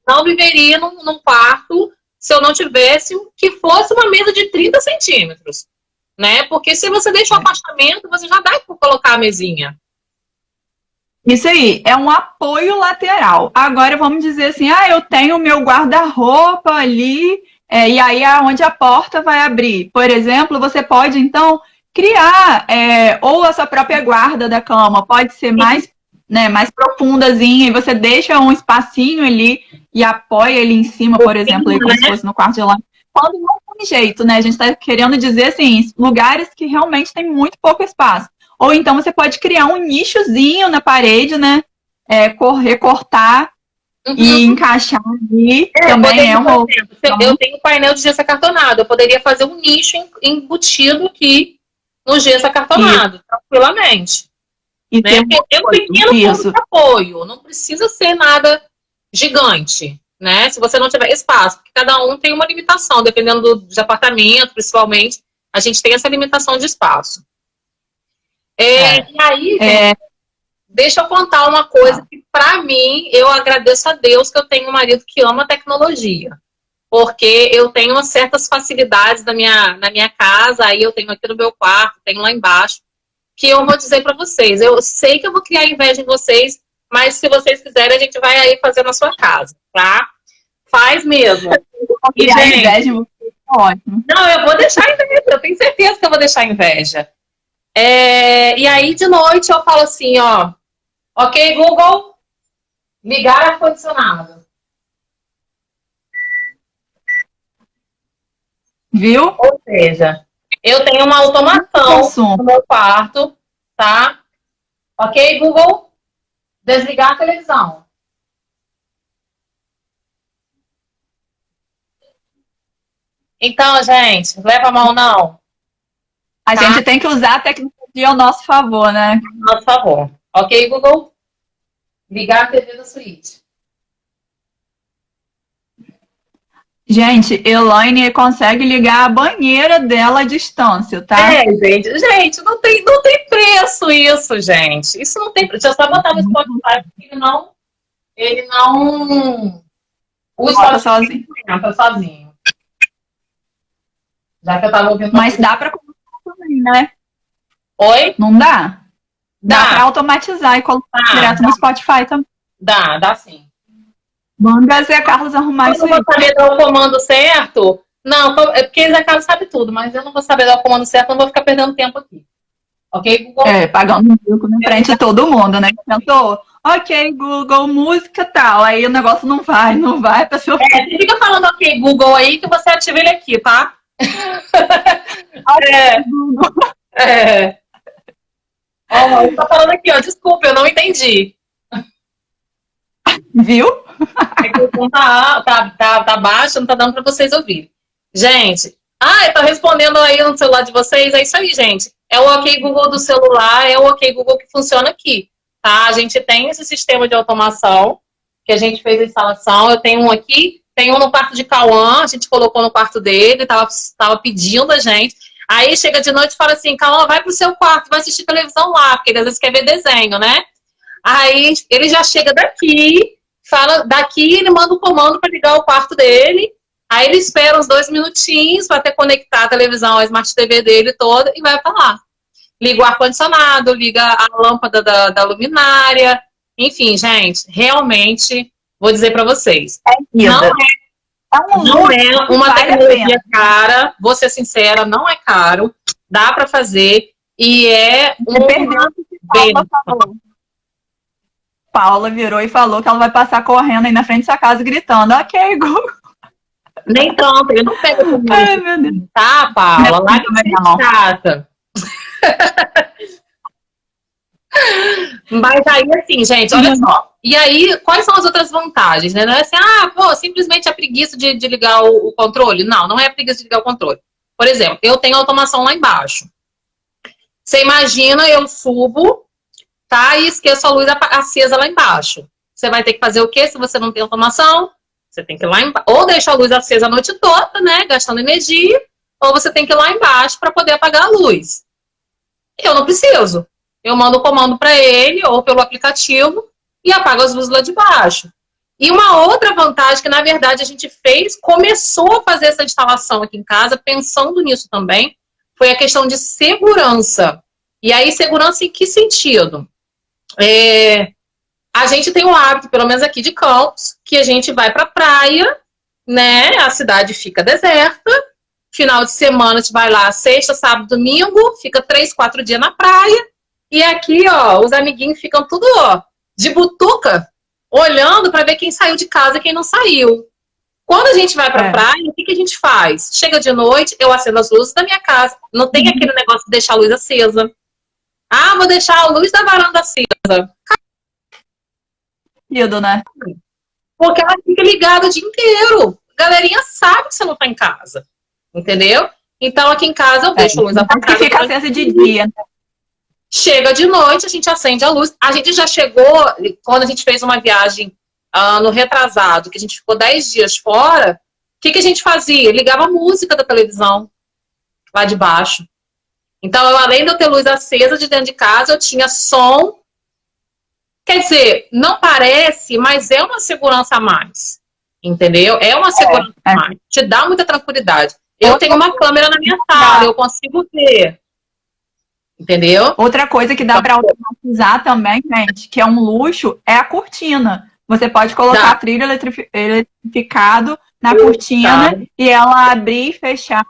não viveria num quarto se eu não tivesse que fosse uma mesa de 30 centímetros. Né? Porque se você deixa o afastamento, você já dá para colocar a mesinha. Isso aí, é um apoio lateral. Agora vamos dizer assim, eu tenho o meu guarda-roupa ali, e aí é onde a porta vai abrir. Por exemplo, você pode então criar ou a sua própria guarda da cama, pode ser mais profundazinha, e você deixa um espacinho ali e apoia ele em cima, por exemplo, aí, como se fosse no quarto de lá. Quando não tem jeito, né? A gente está querendo dizer assim, lugares que realmente tem muito pouco espaço. Ou então você pode criar um nichozinho na parede, né? Recortar e encaixar ali. Também é uma. Eu tenho painel de gesso acartonado. Eu poderia fazer um nicho embutido aqui no gesso acartonado, tranquilamente. E né? Tem um pequeno ponto de apoio. Não precisa ser nada gigante. Né? Se você não tiver espaço, porque cada um tem uma limitação, dependendo do apartamento, principalmente, a gente tem essa limitação de espaço. E aí, deixa eu contar uma coisa que, para mim, eu agradeço a Deus que eu tenho um marido que ama a tecnologia. Porque eu tenho certas facilidades na minha casa, aí eu tenho aqui no meu quarto, tenho lá embaixo, que eu vou dizer para vocês. Eu sei que eu vou criar inveja em vocês, mas se vocês quiserem, a gente vai aí fazer na sua casa, tá? Faz mesmo. E, gente, ótimo. Não, eu vou deixar inveja. Eu tenho certeza que eu vou deixar inveja. E aí, de noite, eu falo assim, ó. Ok, Google, ligar ar-condicionado. Viu? Ou seja, eu tenho uma automação no meu quarto, tá? Ok, Google, desligar a televisão. Então, gente, leva a mão não. A gente tem que usar a tecnologia ao nosso favor, né? Ao nosso favor. Ok, Google? Ligar a TV da suíte. Gente, Elaine consegue ligar a banheira dela à distância, tá? Gente, não tem preço isso, gente. Isso não tem preço. Deixa eu só botar no Spotify, porque ele não usa sozinho. Já que eu tava ouvindo. Mas dá pra colocar também, né? Oi? Não dá? Dá pra automatizar e colocar direto no Spotify também. Dá sim. Manda Zé Carlos arrumar isso aí. Eu não vou saber dar o comando certo. Não, é porque Zé Carlos sabe tudo, mas eu não vou saber dar o comando certo, não vou ficar perdendo tempo aqui. Ok, Google? Pagando um bico na frente de todo mundo, né? Tentou. Ok, Google, música tal. Aí o negócio não vai, a pessoa. Você fica falando ok, Google aí, que você ativa ele aqui, tá? Ok, Google. Ó, ele tá falando aqui, ó, desculpa, eu não entendi. Viu? É que o som tá baixo, não tá dando pra vocês ouvirem. Gente, eu tô respondendo aí no celular de vocês, é isso aí, gente. É o OK Google do celular, é o OK Google que funciona aqui, tá? A gente tem esse sistema de automação, que a gente fez a instalação, eu tenho um aqui, tem um no quarto de Cauã, a gente colocou no quarto dele, tava pedindo a gente. Aí chega de noite e fala assim, Cauã, vai pro seu quarto, vai assistir televisão lá, porque ele às vezes quer ver desenho, né? Aí ele já chega daqui, fala daqui, ele manda o comando para ligar o quarto dele. Aí ele espera uns 2 minutinhos para ter conectar a televisão, a Smart TV dele toda e vai para lá. Liga o ar-condicionado, liga a lâmpada da luminária. Enfim, gente, realmente, vou dizer para vocês, não é uma tecnologia cara, vou ser sincera, não é caro, dá para fazer e é Paula virou e falou que ela vai passar correndo aí na frente da sua casa gritando, OK, Google. Nem tanto, eu não pego comigo. Ai, meu Deus. Tá, Paula, lá que é chata. Mas aí, assim, gente, olha só. E aí, quais são as outras vantagens, né? Não é assim, simplesmente a preguiça de ligar o controle. Não, não é a preguiça de ligar o controle. Por exemplo, eu tenho automação lá embaixo. Você imagina, eu subo, tá? E esqueço a luz acesa lá embaixo. Você vai ter que fazer o quê se você não tem automação? Você tem que ir lá embaixo. Ou deixa a luz acesa a noite toda, né? Gastando energia. Ou você tem que ir lá embaixo para poder apagar a luz. Eu não preciso. Eu mando o comando para ele, ou pelo aplicativo, e apago as luzes lá de baixo. E uma outra vantagem que, na verdade, a gente começou a fazer essa instalação aqui em casa, pensando nisso também, foi a questão de segurança. E aí, segurança em que sentido? A gente tem o hábito, pelo menos aqui de Campos, que a gente vai para a praia, né? A cidade fica deserta. Final de semana, a gente vai lá sexta, sábado, domingo, fica 3, 4 dias na praia. E aqui, ó, os amiguinhos ficam tudo, ó, de butuca, olhando para ver quem saiu de casa e quem não saiu. Quando a gente vai pra praia, o que a gente faz? Chega de noite, eu acendo as luzes da minha casa. Não tem aquele negócio de deixar a luz acesa. Vou deixar a luz da varanda acesa. Né? Porque ela fica ligada o dia inteiro. A galerinha sabe que você não tá em casa. Entendeu? Então, aqui em casa, eu deixo a luz apagada. Porque fica acesa de dia. Chega de noite, a gente acende a luz. A gente já chegou, quando a gente fez uma viagem no retrasado, que a gente ficou 10 dias fora, o que a gente fazia? Ligava a música da televisão lá de baixo. Então, além de eu ter luz acesa de dentro de casa, eu tinha som. Quer dizer, não parece, mas é uma segurança a mais. Entendeu? É uma segurança a mais. Te dá muita tranquilidade. Eu tenho uma câmera na minha sala, eu consigo ver. Entendeu? Outra coisa que dá para automatizar também, gente, que é um luxo, é a cortina. Você pode colocar a trilho eletrificado na cortina e ela abrir e fechar.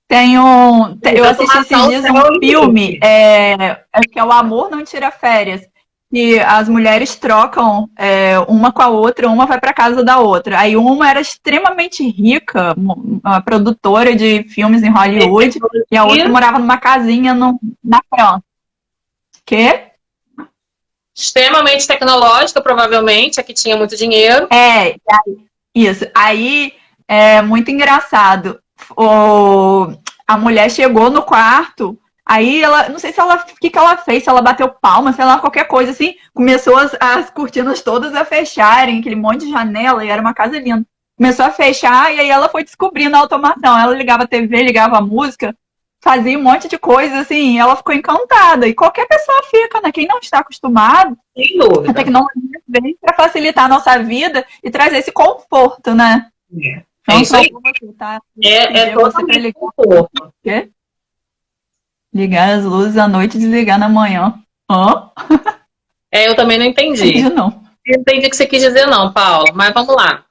Eu assisti esses dias um filme, que é O Amor Não Tira Férias. E as mulheres trocam uma com a outra, uma vai para casa da outra. Aí uma era extremamente rica, uma produtora de filmes em Hollywood, e a outra morava numa casinha na França. Quê? Extremamente tecnológica, provavelmente, a que tinha muito dinheiro. Isso. Aí, muito engraçado. A mulher chegou no quarto. Aí ela, não sei se ela, o que ela fez, se ela bateu palma, sei lá, qualquer coisa assim, começou as cortinas todas a fecharem, aquele monte de janela, e era uma casa linda. Começou a fechar, e aí ela foi descobrindo a automação. Ela ligava a TV, ligava a música, fazia um monte de coisa, assim, e ela ficou encantada. E qualquer pessoa fica, né? Quem não está acostumado, a tecnologia vem para facilitar a nossa vida e trazer esse conforto, né? Então, isso aí. Totalmente conforto. Quê? Ligar as luzes à noite e desligar na manhã. Eu também não entendi. Não entendi o que você quis dizer não, Paulo, mas vamos lá.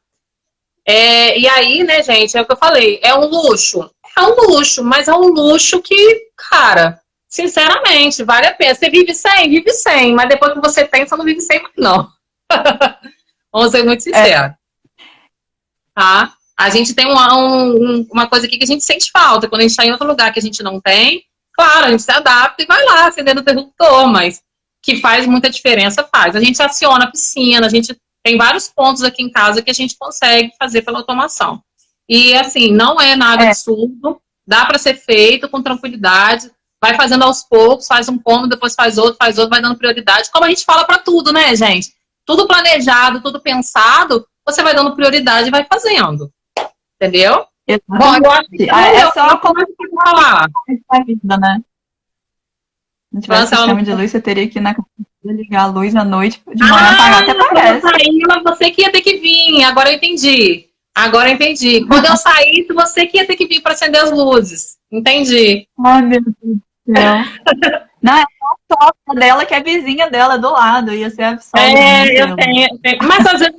E aí, né, gente, é o que eu falei, é um luxo. É um luxo, mas é um luxo que, cara, sinceramente, vale a pena. Você vive sem, mas depois que você tem, você não vive sem mais, não. Vamos ser muito sinceros. Tá? A gente tem uma coisa aqui que a gente sente falta. Quando a gente está em outro lugar que a gente não tem, Claro, a gente se adapta e vai lá acendendo o interruptor, mas que faz muita diferença, faz. A gente aciona a piscina, a gente tem vários pontos aqui em casa que a gente consegue fazer pela automação. E, assim, não é nada absurdo, dá para ser feito com tranquilidade, vai fazendo aos poucos, faz um cômodo, depois faz outro, vai dando prioridade, como a gente fala para tudo, né, gente? Tudo planejado, tudo pensado, você vai dando prioridade e vai fazendo. Entendeu? Bom, eu acho que é só como falar. A vida, né? Se não tivesse sistema de luz, você teria que ir na casa ligar a luz à noite, de manhã apagar. Até parece. Você que ia ter que vir, agora eu entendi. Quando eu saísse, você que ia ter que vir para acender as luzes. Entendi. Ai, meu Deus do céu. Não, é só a sogra dela, que é vizinha dela, do lado. Ia ser a sogra. Eu tenho. Mas às vezes,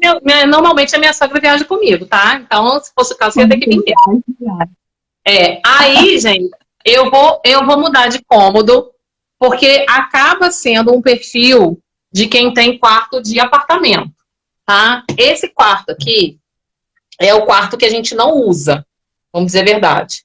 normalmente a minha sogra viaja comigo, tá? Então, se fosse o caso, você ia ter que vir mesmo. Aí, gente, eu vou mudar de cômodo, porque acaba sendo um perfil de quem tem quarto de apartamento, tá? Esse quarto aqui é o quarto que a gente não usa, vamos dizer a verdade.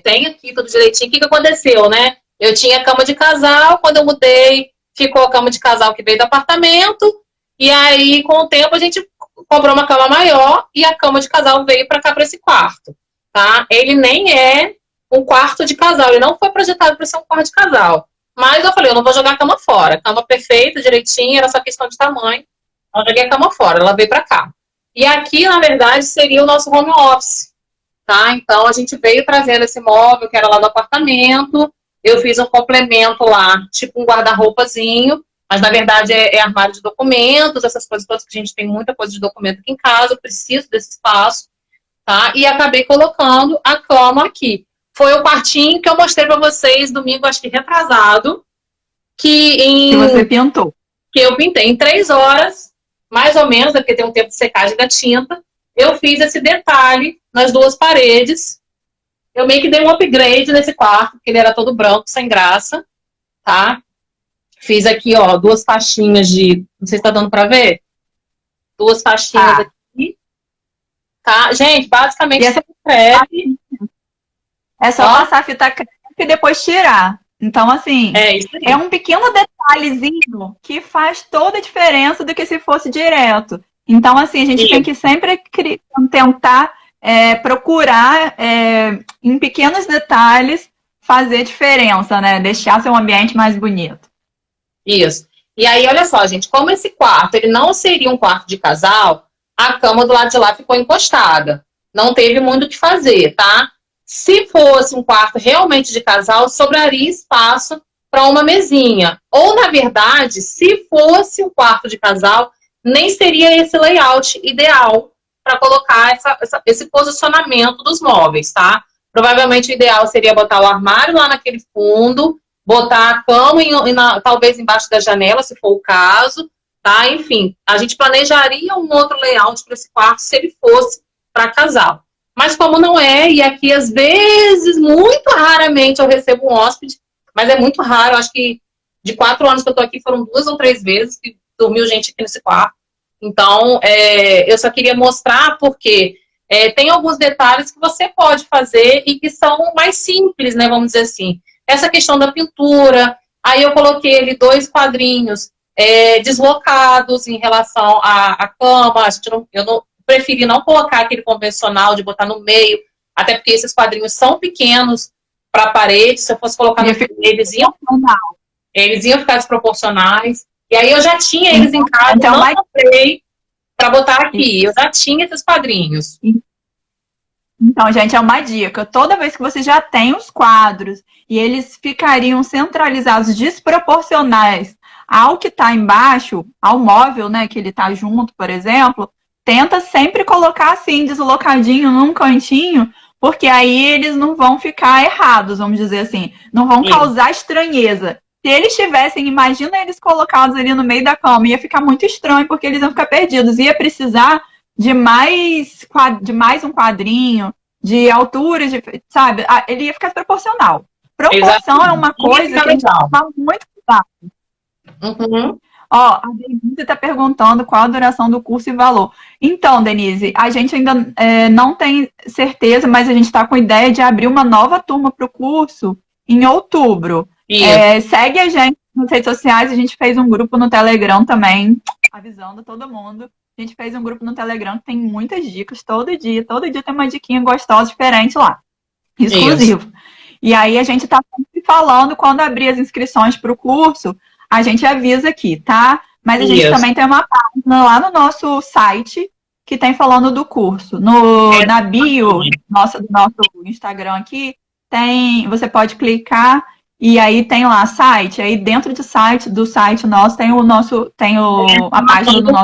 Tem aqui tudo direitinho. O que aconteceu, né? Eu tinha cama de casal, quando eu mudei, ficou a cama de casal que veio do apartamento, e aí, com o tempo, a gente comprou uma cama maior, e a cama de casal veio para cá, para esse quarto, tá? Ele nem é um quarto de casal, ele não foi projetado para ser um quarto de casal. Mas eu falei, eu não vou jogar a cama fora. Cama perfeita, direitinho, era só questão de tamanho. Eu joguei a cama fora, ela veio para cá. E aqui, na verdade, seria o nosso home office, tá? Então, a gente veio trazendo esse móvel, que era lá do apartamento. Eu fiz um complemento lá, tipo um guarda-roupazinho, mas, na verdade, é armário de documentos, essas coisas todas, que a gente tem muita coisa de documento aqui em casa, eu preciso desse espaço, tá? E acabei colocando a cama aqui. Foi o quartinho que eu mostrei para vocês domingo, acho que retrasado, que você pintou. Que eu pintei em 3 horas, mais ou menos, porque tem um tempo de secagem da tinta. Eu fiz esse detalhe nas 2 paredes. Eu meio que dei um upgrade nesse quarto, porque ele era todo branco, sem graça, tá? Fiz aqui, ó, 2 faixinhas de... Não sei se tá dando pra ver. 2 faixinhas aqui. Tá? Gente, basicamente... É só passar a fita crepe e depois tirar. Então, assim, é um pequeno detalhezinho que faz toda a diferença do que se fosse direto. Então, assim, a gente tem que sempre tentar procurar em pequenos detalhes fazer diferença, né? Deixar seu ambiente mais bonito. Isso. E aí, olha só, gente, como esse quarto, ele não seria um quarto de casal, a cama do lado de lá ficou encostada. Não teve muito o que fazer, tá? Se fosse um quarto realmente de casal, sobraria espaço para uma mesinha. Ou, na verdade, se fosse um quarto de casal, nem seria esse layout ideal para colocar esse posicionamento dos móveis, tá? Provavelmente o ideal seria botar o armário lá naquele fundo, botar a cama talvez embaixo da janela, se for o caso, tá? Enfim, a gente planejaria um outro layout para esse quarto se ele fosse para casal. Mas como não é, e aqui às vezes, muito raramente eu recebo um hóspede, mas é muito raro, acho que de 4 anos que eu tô aqui foram 2 ou 3 vezes que dormiu gente aqui nesse quarto. Então, eu só queria mostrar porque tem alguns detalhes que você pode fazer e que são mais simples, né, vamos dizer assim. Essa questão da pintura, aí eu coloquei ali 2 quadrinhos deslocados em relação à cama, eu não preferi não colocar aquele convencional de botar no meio, até porque esses quadrinhos são pequenos para a parede, se eu fosse colocar no meio, eles iam ficar desproporcionais. E aí eu já tinha eles em casa, então, não comprei para botar aqui, eu já tinha esses quadrinhos. Então, gente, é uma dica. Toda vez que você já tem os quadros e eles ficariam centralizados, desproporcionais ao que está embaixo, ao móvel, né, que ele está junto, por exemplo, tenta sempre colocar assim, deslocadinho num cantinho, porque aí eles não vão ficar errados, vamos dizer assim. Não vão causar estranheza. Se eles tivessem, imagina eles colocados ali no meio da cama, ia ficar muito estranho, porque eles iam ficar perdidos. Ia precisar de mais um quadrinho, de altura, sabe? Ele ia ficar desproporcional. Proporção é uma coisa que a gente fala muito cuidado. Ó, a Denise está perguntando qual a duração do curso e valor. Então, Denise, a gente ainda não tem certeza, mas a gente está com a ideia de abrir uma nova turma para o curso em outubro. Segue a gente nas redes sociais, a gente fez um grupo no Telegram também, avisando todo mundo. A gente fez um grupo no Telegram que tem muitas dicas, todo dia tem uma diquinha gostosa, diferente lá, exclusivo. Isso. E aí a gente tá falando, quando abrir as inscrições para o curso, a gente avisa aqui, tá? Mas a gente também tem uma página lá no nosso site que tem falando do curso. Na bio do nosso Instagram aqui, você pode clicar e aí tem lá site. Aí dentro do site nosso tem a página do nosso